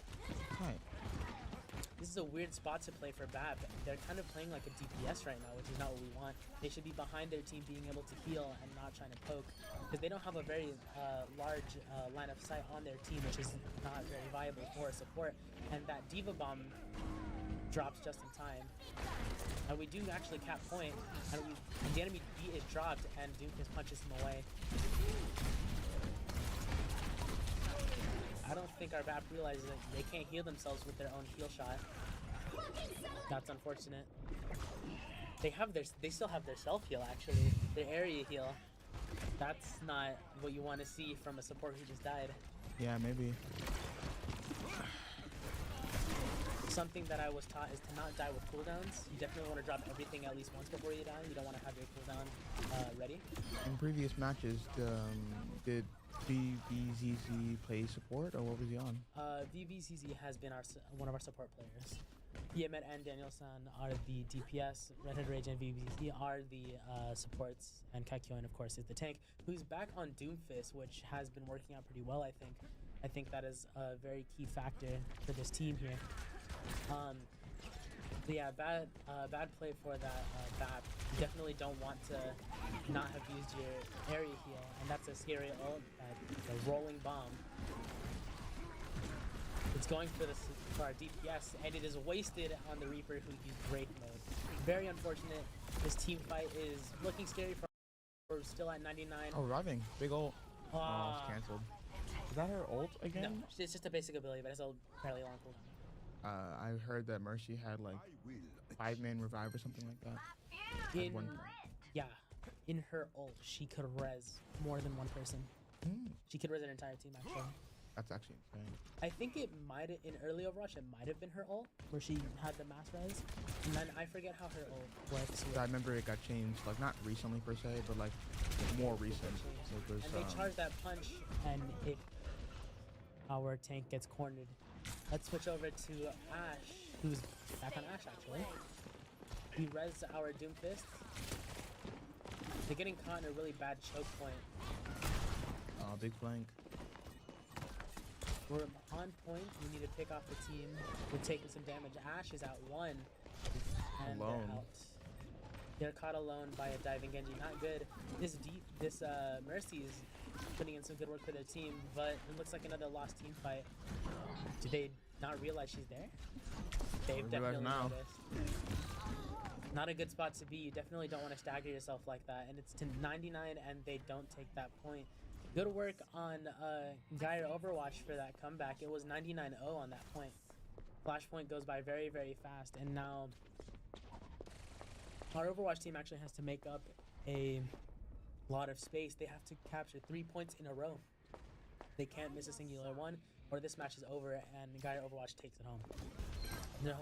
Right. This is a weird spot to play for Bab. They're kind of playing like a DPS right now, which is not what we want. They should be behind their team, being able to heal and not trying to poke, because they don't have a very large line of sight on their team, which is not very viable for a support. And that Diva Bomb drops just in time. And we do actually cap point, and the enemy B is dropped, and Doomfist punches him away. I don't think our BAP realizes that they can't heal themselves with their own heal shot. That's unfortunate. They still have their self heal actually, their area heal. That's not what you want to see from a support who just died. Yeah, maybe. Something that I was taught is to not die with cooldowns. You definitely want to drop everything at least once before you die. You don't want to have your cooldown ready. In previous matches, did VVZZ play support, or what was he on? VVCZ has been one of our support players. Yemet and Daniel-san are the DPS, Redhead Rage and VVCZ are the supports, and Kakyoin, of course, is the tank, who's back on Doomfist, which has been working out pretty well, I think. I think that is a very key factor for this team here. But yeah, bad play for that BAP. You definitely don't want to not have used your area heal, and that's a scary ult, the rolling bomb. It's going for our DPS, and it is wasted on the Reaper who used Wraith mode. Very unfortunate. This team fight is looking scary for. We're still at 99. Oh, reviving. Big ult. Oh, it's cancelled. Is that her ult again? No, it's just a basic ability, but it's a fairly long cooldown. I heard that Mercy had like 5-man revive or something like that. Yeah, in her ult, she could res more than one person. She could res an entire team actually. That's actually insane. I think it might in early Overwatch it might have been her ult where she had the mass res, and then I forget how her ult works. I remember it got changed, like not recently per se, but like more recent. It was, and they charge that punch, and if our tank gets cornered. Let's switch over to Ash, who's back on Ash actually. We res our Doomfist. They're getting caught in a really bad choke point. Big flank. We're on point. We need to pick off the team. We're taking some damage. Ash is at 1. And alone. They're out. They're caught alone by a diving Genji. Not good. This Mercy is putting in some good work for their team, but it looks like another lost team fight. Did they not realize she's there? They've definitely noticed. Not a good spot to be. You definitely don't want to stagger yourself like that. And it's to 99 and they don't take that point. Good work on Gaia Overwatch for that comeback. It was 99-0 on that point. Flashpoint goes by very, very fast. And now our Overwatch team actually has to make up a lot of space. They have to capture 3 points in a row. They can't miss a singular one, or this match is over and Gaia Overwatch takes it home. They're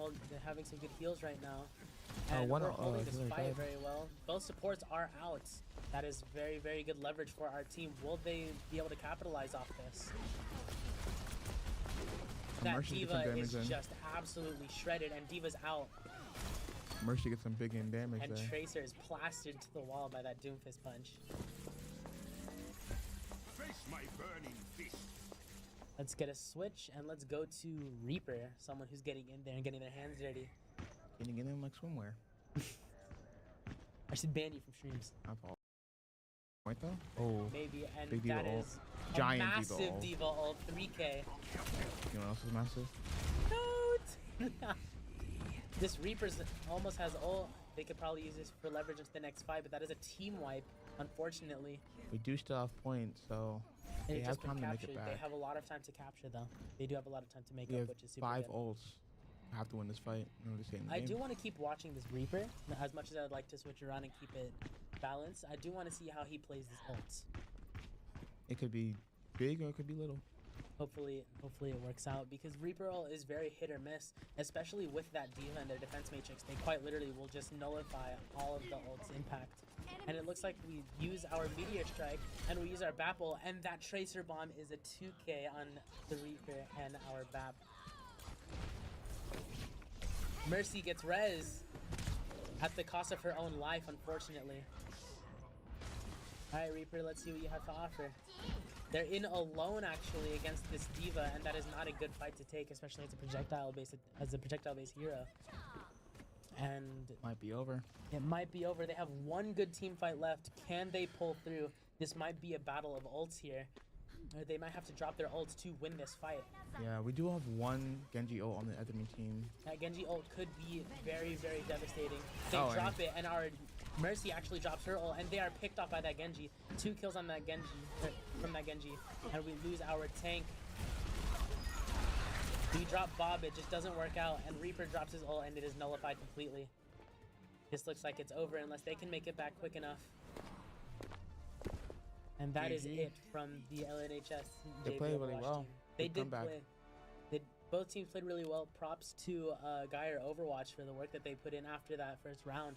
having some good heals right now, and we're holding this fight very well. Both supports are out. That is very, very good leverage for our team. Will they be able to capitalize off this? That Mercy Diva is just absolutely shredded, and Diva's out. Mercy gets some big in damage And there. Tracer is plastered to the wall by that Doomfist punch. Face my burning fist. Let's get a switch and let's go to Reaper, someone who's getting in there and getting their hands dirty. Getting in them like swimwear. I should ban you from streams. That's all. Point though? Oh. Maybe, and big Diva that ult. is Giant a massive Diva ult. Diva ult, 3K. You know what else is massive? Note! This Reaper's almost has ult. They could probably use this for leverage into the next fight, but that is a team wipe, unfortunately. We do still have points, so they have time to make it back. They have a lot of time to capture, though. They do have a lot of time to make We up, have which is super 5 good. ults. Have to win this fight in order to stay in the I game. do want to keep watching this Reaper, as much as I'd like to switch around and keep it balanced. I do want to see how he plays this ult. It could be big or it could be little. Hopefully it works out because Reaper ult is very hit or miss, especially with that diva and their defense matrix. They quite literally will just nullify all of the ult's impact. And it looks like we use our Meteor Strike and we use our Bapple, and that Tracer Bomb is a 2k on the Reaper and our Bap. Mercy gets res at the cost of her own life, unfortunately. Alright, Reaper, let's see what you have to offer. They're in alone actually against this diva, and that is not a good fight to take, especially as a projectile-based hero. And Might be over. it might be over. They have one good team fight left. Can they pull through? This might be a battle of ults here. Or they might have to drop their ults to win this fight. Yeah, we do have one Genji ult on the enemy team. That Genji ult could be very, very devastating. They Oh, drop it, and our Mercy actually drops her ult, and they are picked off by that Genji. 2 kills on that Genji, from that Genji, and we lose our tank. We drop Bob, it just doesn't work out, and Reaper drops his ult, and it is nullified completely. This looks like it's over unless they can make it back quick enough. And that is GG. it from the LNHS. They JV played really Overwatch well. team. They Good did comeback. play. Both teams played really well. Props to Geyer Overwatch for the work that they put in after that first round.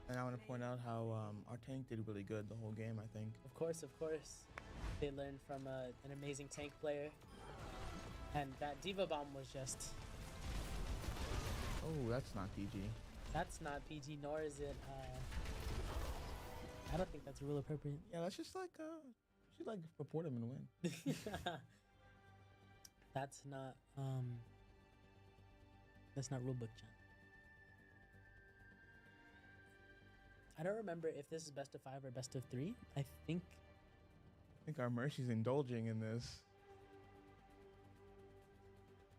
And I want to point out how our tank did really good the whole game, I think. Of course. They learned from an amazing tank player. And that Diva Bomb was just... Oh, that's not PG. That's not PG, nor is it... I don't think that's rule appropriate. Yeah, that's just like, should like report him and win. That's not rulebook, John. I don't remember if this is best of 5 or best of 3. I think our Mercy's indulging in this.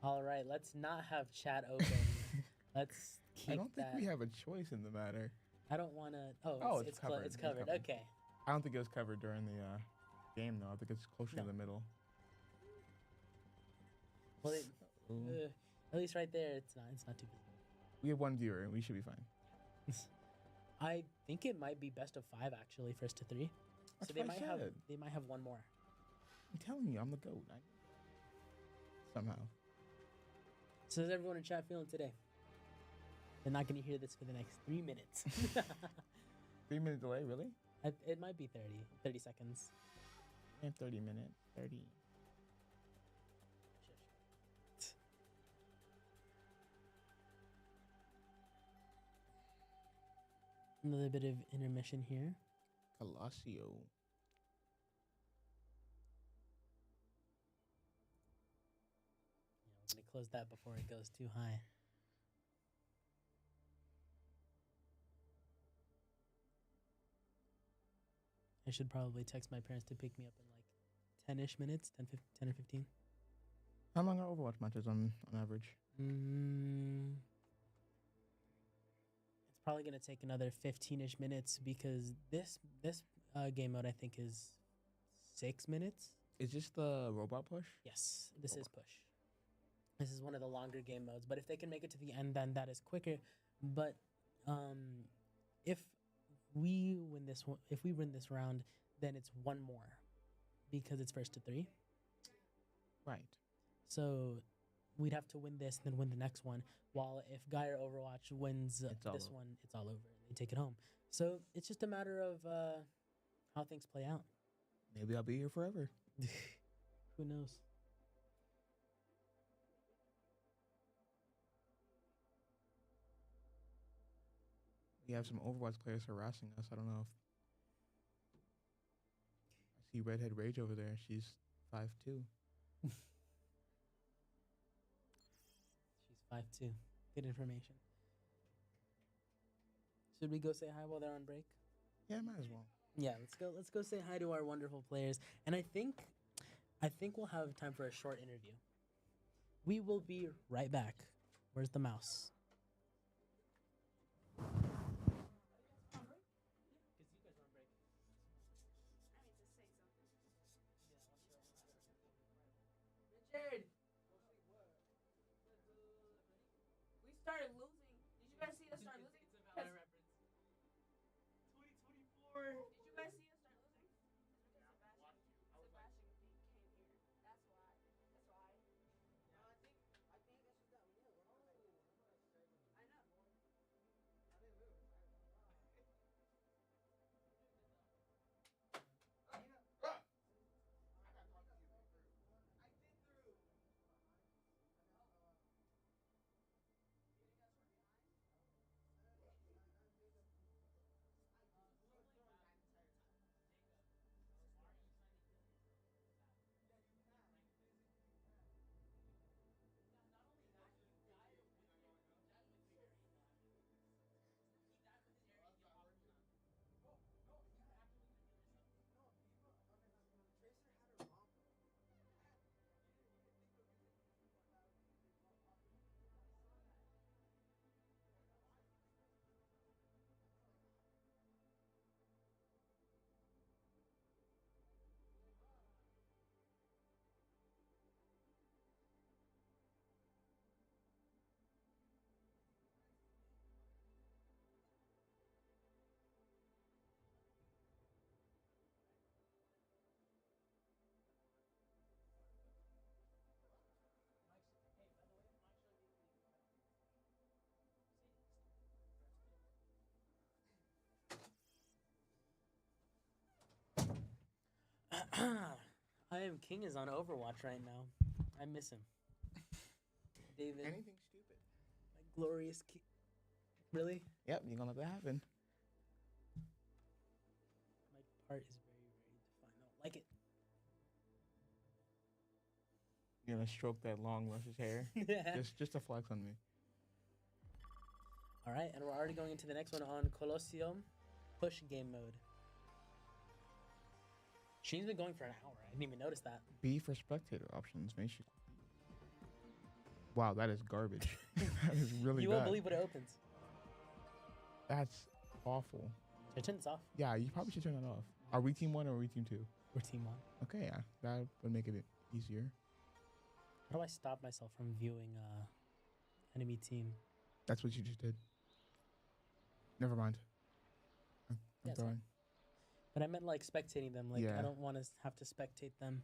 all right, let's not have chat open. Let's keep I don't think that. we have a choice in the matter. I don't want to. Oh, it's covered. It's covered. Okay. I don't think it was covered during the game, though. I think it's closer No. to the middle. Well, Ooh. at least right there, it's not too big. We have one viewer. We should be fine. I think it might be best of 5 actually, first to 3. That's So they what I might have one more. I'm telling you, I'm the GOAT. Somehow. So how's everyone in chat feeling today? They're not going to hear this for the next 3 minutes. 3-minute delay, really? It might be 30 seconds. We have 30 minutes. 30. Another bit of intermission here. Palacio. I'm going to close that before it goes too high. I should probably text my parents to pick me up in like 10-ish minutes, 10 or 15. How long are Overwatch matches on average? It's probably going to take another 15-ish minutes because this game mode I think is 6 minutes. Is this the robot push? Yes, this is push. This is one of the longer game modes, but if they can make it to the end, then that is quicker. But if we win this round, then it's one more because it's first to 3. Right. So we'd have to win this and then win the next one. While if Geyer Overwatch wins It's all this over. one, it's all over. They take it home. So it's just a matter of how things play out. Maybe I'll be here forever. Who knows? We have some Overwatch players harassing us. I don't know if... I see Redhead Rage over there. She's 5'2". She's 5'2". Good information. Should we go say hi while they're on break? Yeah, might as well. Yeah, let's go say hi to our wonderful players. And I think we'll have time for a short interview. We will be right back. Where's the mouse? Richard! We started losing. Did you guys see us start losing? It's a valid reference. 2024. Did you guys see us start losing? Sebastian beat came here. That's why. I am King is on Overwatch right now. I miss him. David, Anything stupid. my glorious King. Really? Yep, you're gonna let that happen. My part is very, very defined. I don't like it. You're gonna stroke that long luscious hair. just to flex on me. All right, and we're already going into the next one on Colosseum push game mode. She's been going for an hour. I didn't even notice that. B for spectator options. Make sure. Wow, that is garbage. That is really You bad. won't believe what it opens. That's awful. I turn this off. Yeah, you probably should turn that off. Are we team 1 or are we team 2? We're team 1. Okay, yeah, that would make it easier. How do I stop myself from viewing enemy team? That's what you just did. Never mind. I'm Yeah, it's throwing. But I meant like spectating them. Like Yeah. I don't want to have to spectate them.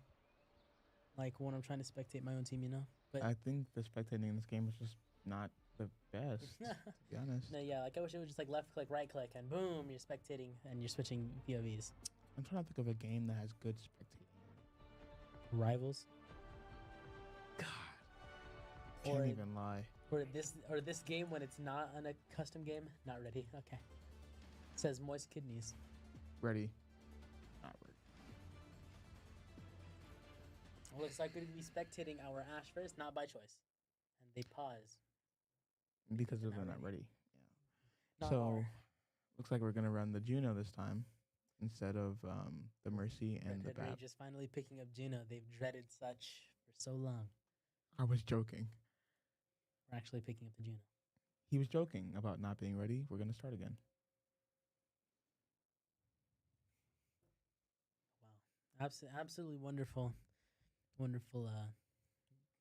Like when I'm trying to spectate my own team, you know. But I think the spectating in this game is just not the best, to be honest. no, yeah. Like I wish it was just like left click, right click, and boom, you're spectating and you're switching POVs. I'm trying to think of a game that has good spectating. Rivals. God. Or- Can't even lie. Or this game when it's not on a custom game. Not ready. Okay. It says moist kidneys. Ready. Not ready. Looks like we're gonna be spectating our Ash first, not by choice. And they pause. Because They're they're not not ready. Not So, all. looks like we're going to run the Juno this time instead of the Mercy and the Red Bap. Rage is finally picking up Juno. They've dreaded such for so long. I was joking. We're actually picking up the Juno. He was joking about not being ready. We're going to start again. Wow. Absolutely wonderful, wonderful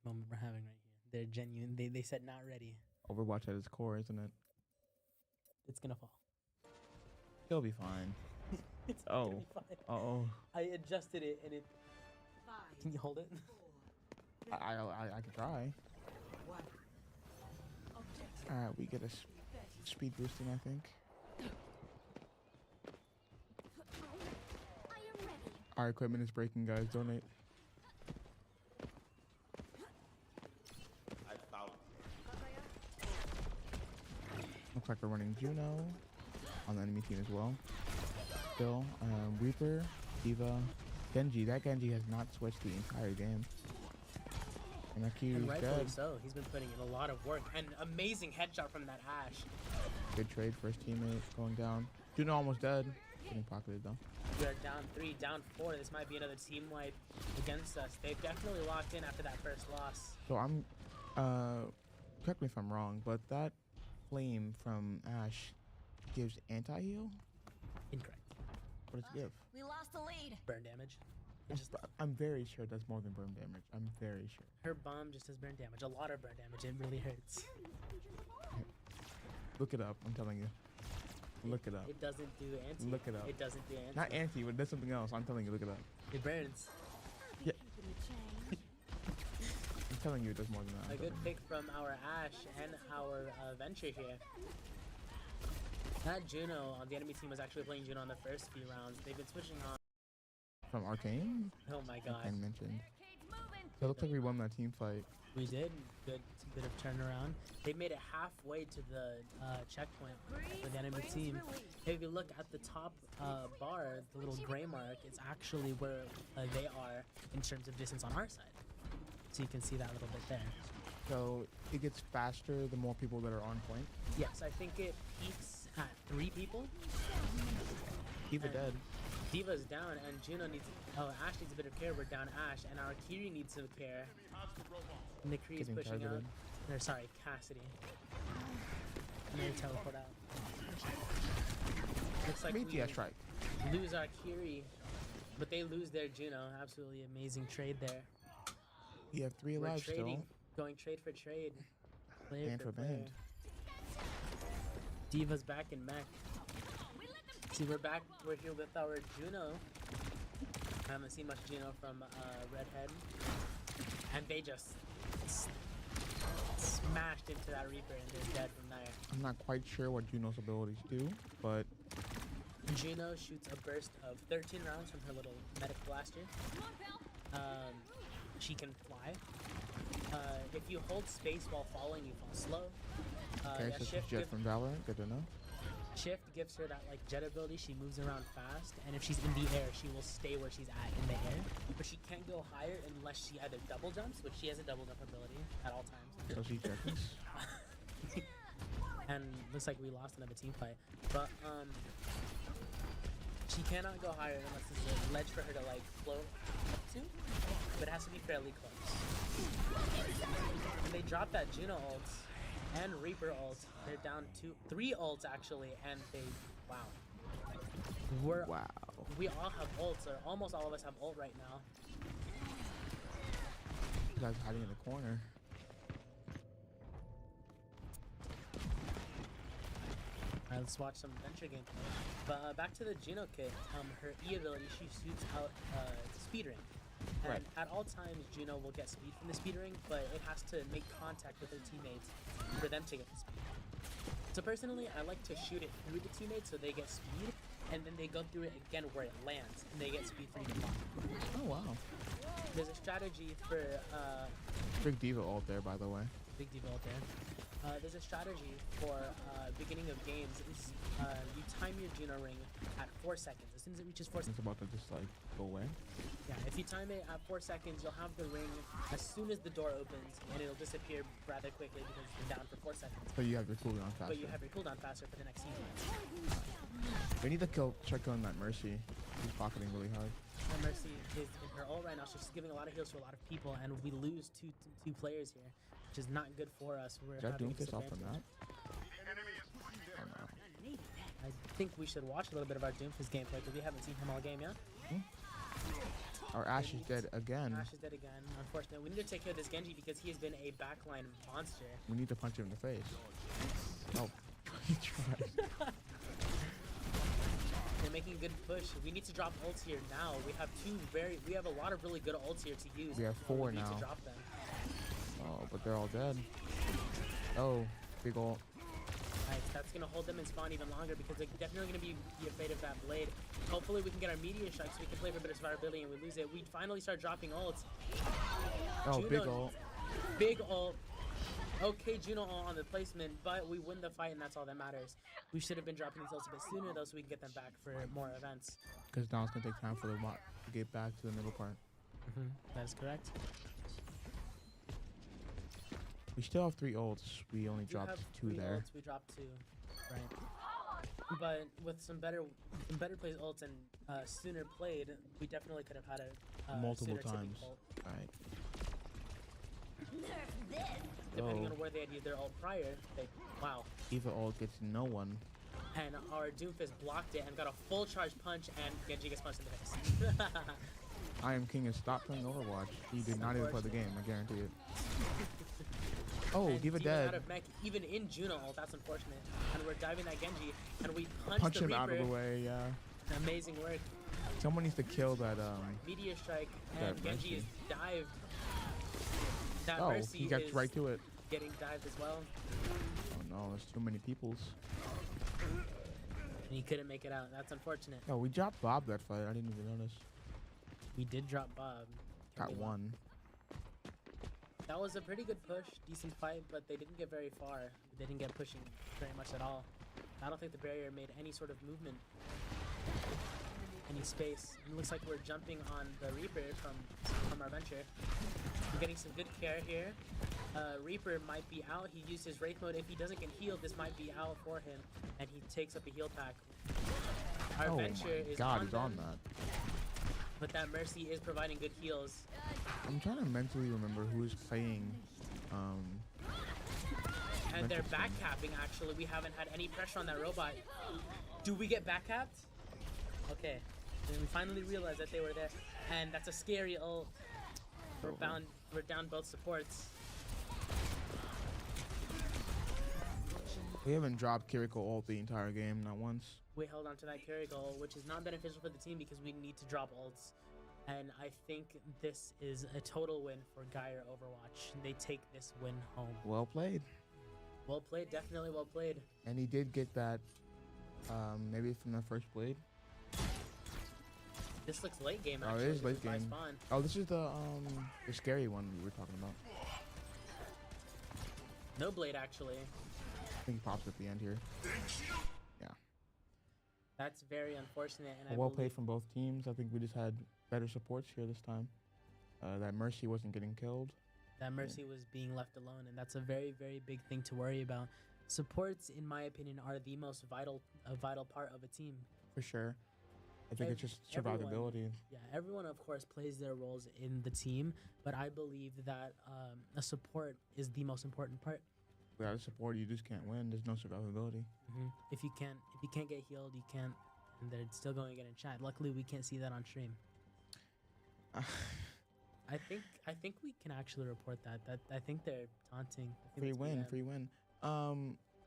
moment we're having right here. They're genuine. They said not ready. Overwatch at its core, isn't it? It's gonna fall. He'll be fine. It's Oh. gonna be fine. Uh-oh. I adjusted it and it. 5, Can you hold it? 4, I could try. 1. Objective. All right, we get a speed boosting, I think. I am ready. Our equipment is breaking, guys. Donate. I found Looks like we're running Juno on the enemy team as well. Still, Reaper, Diva, Genji. That Genji has not switched the entire game. And And Akiru's rightfully dead. so. He's been putting in a lot of work. And amazing headshot from that Ash. Good trade for his teammate going down. Juno almost dead. Getting pocketed though. We are down 3, down 4. This might be another team wipe against us. They've definitely locked in after that first loss. So I'm, correct me if I'm wrong, but that flame from Ash gives anti-heal? Incorrect. What does it give? We lost the lead. Burn damage. It just, I'm very sure it does more than burn damage. I'm very sure. her bomb just does burn damage. A lot of burn damage. It really hurts. Look it up. I'm telling you. Look it up. It doesn't do anti. Look it up. It doesn't do anti. Not anti, but it does something else. I'm telling you. Look it up. It burns. Yeah. I'm telling you, it does more than that. A good pick from our Ash and our Venture here. That Juno on the enemy team was actually playing Juno on the first few rounds. They've been switching on. From Arcane? Oh my god. Arcane mentioned. So it looks like we won that team fight. We did. Good bit of turnaround. They made it halfway to the checkpoint for the enemy team. If you look at the top bar, the little gray mark, it's actually where they are in terms of distance on our side. So you can see that little bit there. So it gets faster the more people that are on point. Yes, I think it peaks at 3 people. Diva And dead. Diva's down, and Juno needs. Oh, Ash needs a bit of care. We're down Ash, and our Kiri needs some care. Nikri's Getting pushing out. targeted. Or sorry, Cassidy. And they teleport out. Looks like we BTS strike. lose our Kiri, but they lose their Juno. Absolutely amazing trade there. We have 3 We're alive trading, still. going trade for trade. Player Band for player. band. Diva's back in mech. See, we're back. We're here with our Juno. I haven't seen much Juno from Redhead, and they just smashed into that Reaper, and they're dead from there. I'm not quite sure what Juno's abilities do, but Juno shoots a burst of 13 rounds from her little medic last year. She can fly. If you hold space while falling, you fall slow. Okay, so she's Jet from Valorant. Good to know. Shift gives her that like jet ability. She moves around fast, and if she's in the air, she will stay where she's at in the air. But she can't go higher unless she either double jumps, which she has a double jump ability at all times. So she Jetties. And looks like we lost another team fight. But she cannot go higher unless there's a ledge for her to like float up to. But it has to be fairly close. And they dropped that Juno ult and Reaper ult. They're down 3 ults actually, and they wow. We all have ults, or almost all of us have ult right now. You guys hiding in the corner. Alright, let's watch some Venture gameplay. But back to the Juno kit. Her E ability, she shoots out speed ring. And at all times, Juno will get speed from the speed ring, but it has to make contact with her teammates for them to get the speed. So personally, I like to shoot it through the teammates so they get speed, and then they go through it again where it lands, and they get speed for even more. Oh wow. There's a strategy for Big Diva ult there, by the way. Big Diva ult there. There's a strategy for beginning of games is you time your Juno ring at 4 seconds. As soon as it reaches 4 seconds, It's about to just like go away. yeah, if you time it at 4 seconds, you'll have the ring as soon as the door opens, and it'll disappear rather quickly because it's been down for 4 seconds. So you have your cooldown faster. But you have your cooldown faster for the next season. We need to check on that Mercy. She's pocketing really hard. And Mercy is in her ult right now, so she's giving a lot of heals to a lot of people, and we lose two players here, which is not good for us. We're Is that having Doomfist off the disadvantage. map? Oh no. I think we should watch a little bit of our Doomfist gameplay because we haven't seen him all game yet. Our Ashe is dead again. Ashe is dead again. Unfortunately, we need to take care of this Genji because he has been a backline monster. We need to punch him in the face. Oh, he tried. They're making a good push. We need to drop ults here now. We have we have a lot of really good ults here to use. We have but 4 we need now. to drop them. Oh, but they're all dead. Oh, big ult. Alright, that's gonna hold them in spawn even longer because they're definitely gonna be afraid of that blade. Hopefully we can get our meteor strike so we can play for a bit of survivability and we lose it. We finally start dropping ults. Oh, Juno, big ult. Big ult. Okay, Juno ult on the placement, but we win the fight and that's all that matters. We should have been dropping these ults a bit sooner though so we can get them back for more events. Because now it's gonna take time for the bot to get back to the middle part. That is correct. We still have 3 ults. We only dropped 2 there. Ults, we dropped 2, right? But with some better plays ults and sooner played, we definitely could have had a Multiple sooner tipping times. ult. Right. Depending on where they had used their ult prior, wow. Eva ult gets no one. And our Doomfist blocked it and got a full charge punch, and Genji gets punched in the face. I am king and stop playing Overwatch. He did not even play the game, I guarantee it. Oh, and Diva out dead. of mech, even in Juno ult, that's unfortunate. And we're diving that Genji, and we punch the him Reaper. out of the way, yeah. Amazing work. Someone needs to kill that, Meteor strike, and that Genji is dived. That oh, Mercy he got is right to it. getting dived as well. Oh no, there's too many peoples. And he couldn't make it out. That's unfortunate. Oh, we dropped Bob that fight. I didn't even notice. We did drop Bob. Got one. That was a pretty good push, decent fight, but they didn't get very far. They didn't get pushing very much at all. I don't think the barrier made any sort of movement, any space. It looks like we're jumping on the Reaper from our Venture. We're getting some good care here. Reaper might be out. He used his Wraith mode. If he doesn't get healed, this might be out for him, and he takes up a heal pack. Our Venture is on he's them, on that. but that Mercy is providing good heals. I'm trying to mentally remember who's playing. And they're back capping actually. We haven't had any pressure on that robot. Do we get back capped? Okay. And we finally realized that they were there. And that's a scary ult. We're down both supports. We haven't dropped Kiriko ult the entire game, not once. We held on to that carry goal, which is not beneficial for the team because we need to drop ults. And I think this is a total win for Geyer Overwatch. They take this win home. Well played. Well played, definitely well played. And he did get that, maybe from the first blade. This looks late game. Oh, Actually, it is late by game. Spawn. Oh, this is the scary one we were talking about. No blade actually. I think he pops at the end here. Yeah. That's very unfortunate. And Well I played from both teams. I think we just had better supports here this time. That Mercy wasn't getting killed. that Mercy was being left alone, and that's a very, very big thing to worry about. Supports, in my opinion, are the most vital part of a team. For sure. I think it's just Everyone- survivability. Yeah, everyone, of course, plays their roles in the team, but I believe that a support is the most important part. Without a support, you just can't win. There's no survivability. If you can't get healed, you can't, and they're still going to get in chat. Luckily, we can't see that on stream. I think we can actually report that. I think they're taunting. I think Free win.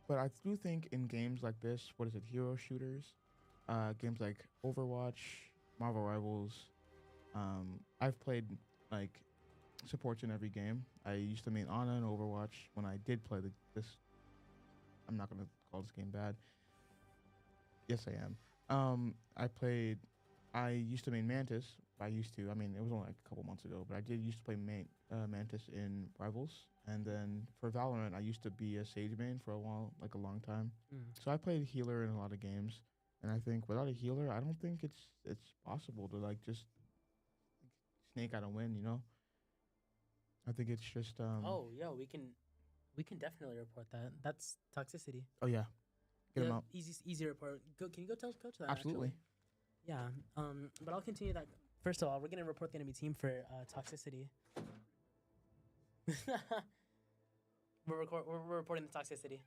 But I do think in games like this, what is it, hero shooters, games like Overwatch, Marvel Rivals, I've played like supports in every game. I used to main Ana in Overwatch when I did play this. I'm not gonna call this game bad. Yes, I am. I used to main Mantis. I mean, it was only like a couple months ago, but I did used to play Mantis in Rivals. And then for Valorant, I used to be a Sage main for a while, like a long time. So I played healer in a lot of games. And I think without a healer, I don't think it's possible to like just snake out a win, you know? I think it's just Oh, yeah, we can definitely report that. That's toxicity. Oh yeah. Get him Yeah, out. Easy report. Can you go tell coach that? Absolutely. Actually? Yeah. But I'll continue that. First of all, we're gonna report the enemy team for toxicity. We're reporting the toxicity.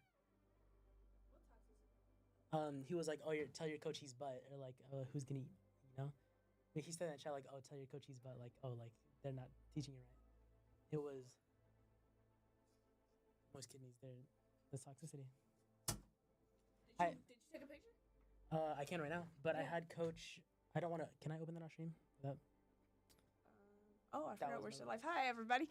He was like, "Oh, tell your coach he's butt," or like, "Oh, who's gonna," you know? He said that in chat like, "Oh, tell your coach he's butt," like, "Oh, like they're not teaching you right." It was moist kidneys. The toxicity. Did you take a picture? I can right now, but I Yeah. had coach. I don't want to. Can I open that on stream? That. Oh, I That forgot was we're my still bad. live. Hi, everybody.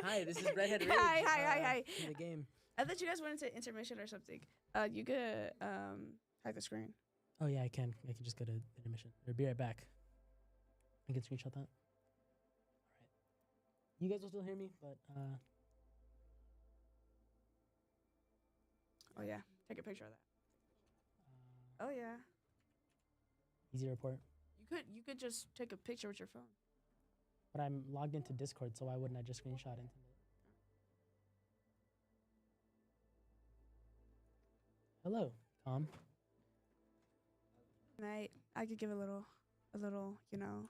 Hi, this is Redhead Rage. Hi. In the game. I thought you guys went into intermission or something. You could hide the screen. Oh yeah, I can. I can just go to intermission. Or be right back. I can screenshot that. All right. You guys will still hear me, but Oh yeah, take a picture of that. Oh yeah, easy report. you could just take a picture with your phone. But I'm logged into Discord, so why wouldn't I just screenshot into it? Hello, Tom. And I could give a little, you know,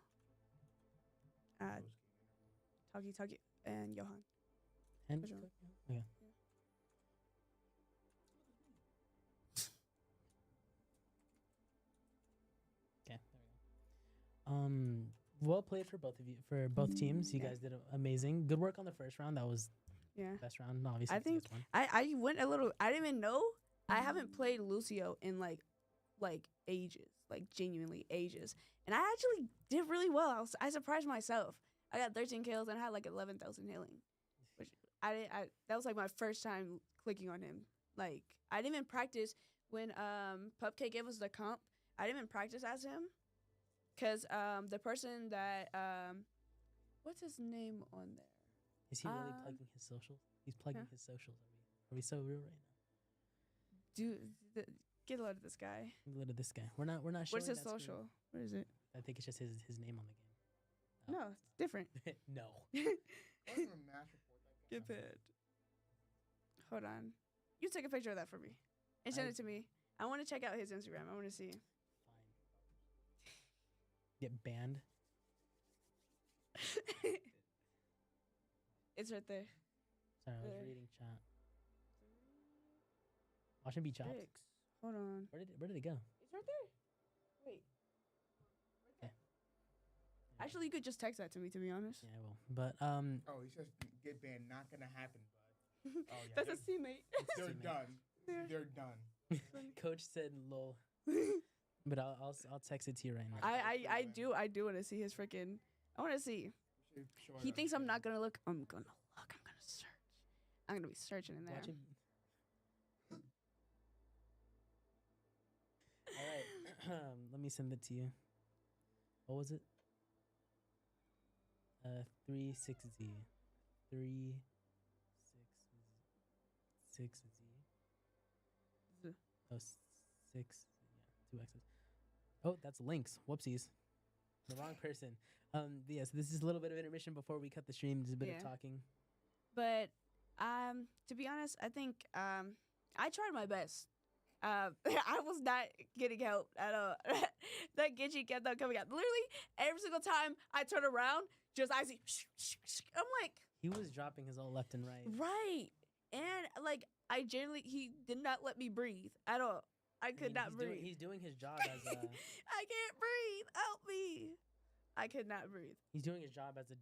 Tuggy and Johan. And Which one? okay. Okay, there we go. Well played for both of you, for both teams. You Yeah. guys did amazing. Good work on the first round. That was Yeah. the best round, obviously. I 'cause you think guys won. I went a little. I didn't even know. I haven't played Lucio in like ages, like genuinely ages. And I actually did really well. I surprised myself. I got 13 kills and I had like 11,000 healing, which that was like my first time clicking on him. Like I didn't even practice when Pupcake gave us the comp. I didn't even practice as him, cause the person that what's his name on there? Is he really plugging his socials? He's plugging his socials. Are we so real right now? Get a load of this guy. Look at this guy. We're not showing What's his that screen. social? What is it? I think it's just his name on the game. No, it's different. No. Get paid. Hold on. You take a picture of that for me and send it to me. I want to check out his Instagram. I want to see. Fine. Get banned. It's right there. Sorry, I was There. reading chat. Watch him be chopped. Six. Hold on. Where did it go? It's right there. Wait. Okay. Actually, you could just text that to me, to be honest. Yeah, I will. But Oh, he says get banned. Not gonna happen, bud. Oh yeah. That's a teammate. They're teammate. done. There. They're done. Coach said lol. But I'll text it to you right now. I do want to see his freaking. I want to see. He thinks I'm not gonna look. I'm gonna look. I'm gonna search. I'm gonna be searching in there. Watch him. All right. Let me send it to you. What was it? 36Z. 36Z. Oh, six. Yeah, two X's. Oh, that's Lynx. Whoopsies. The wrong person. Yes, this is a little bit of intermission before we cut the stream. Just a bit of Yeah. talking. But to be honest, I think I tried my best. I was not getting help at all. That Genji kept on coming out. Literally every single time I turn around, just I see. I'm like, He was dropping his all left and right. right, and like I generally he did not let me breathe at all. I could not breathe. He's doing his job as a. I can't breathe. Help me. I could not breathe. He's doing his job as a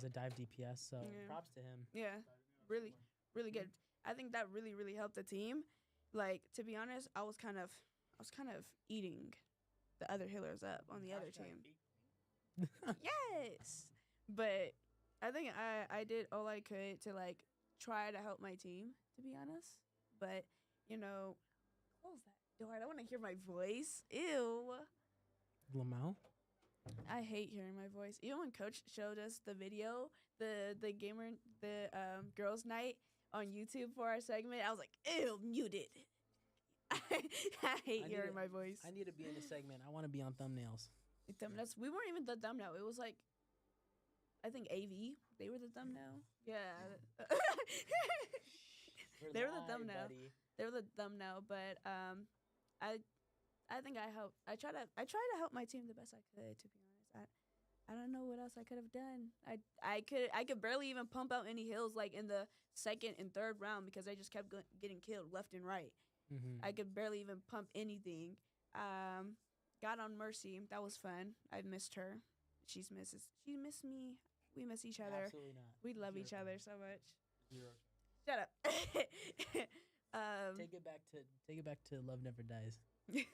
dive DPS. So Yeah. props to him. Yeah, really good. I think that really helped the team. Like, to be honest, I was kind of eating the other healers up on the other team. Yes, but I think I did all I could to like try to help my team. To be honest, but you know, close that door. I don't want to hear my voice. Ew. Lamau. I hate hearing my voice. Even when Coach showed us the video, the girls' night on YouTube for our segment, I was like, ew, muted. I hate hearing my voice. I need to be in a segment. I want to be on thumbnails. Thumbnails. We weren't even the thumbnail. It was like, I think AV. They were the thumbnail. Yeah. They were the thumbnail. Buddy. They were the thumbnail. But I think I helped. I try to help my team the best I could. To be honest, I don't know what else I could have done. I could barely even pump out any hills like in the second and third round because I just kept getting killed left and right. Mm-hmm. I could barely even pump anything. Got on Mercy. That was fun. I missed her. She missed me. We miss each other. Absolutely not. We love Zero each other chance. so much. Zero. Shut up. Take it back to Love Never Dies. Get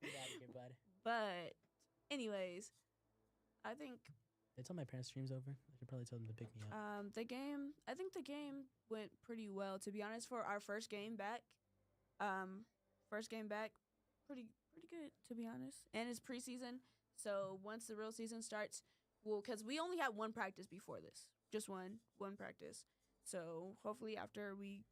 out of here, bud. But anyways, I think Did I tell my parents stream's over? I should probably tell them to pick me up. I think the game went pretty well, to be honest, for our first game back. Pretty good, to be honest. And it's preseason, so once the real season starts, because we only had one practice before this, just one practice. So hopefully after we get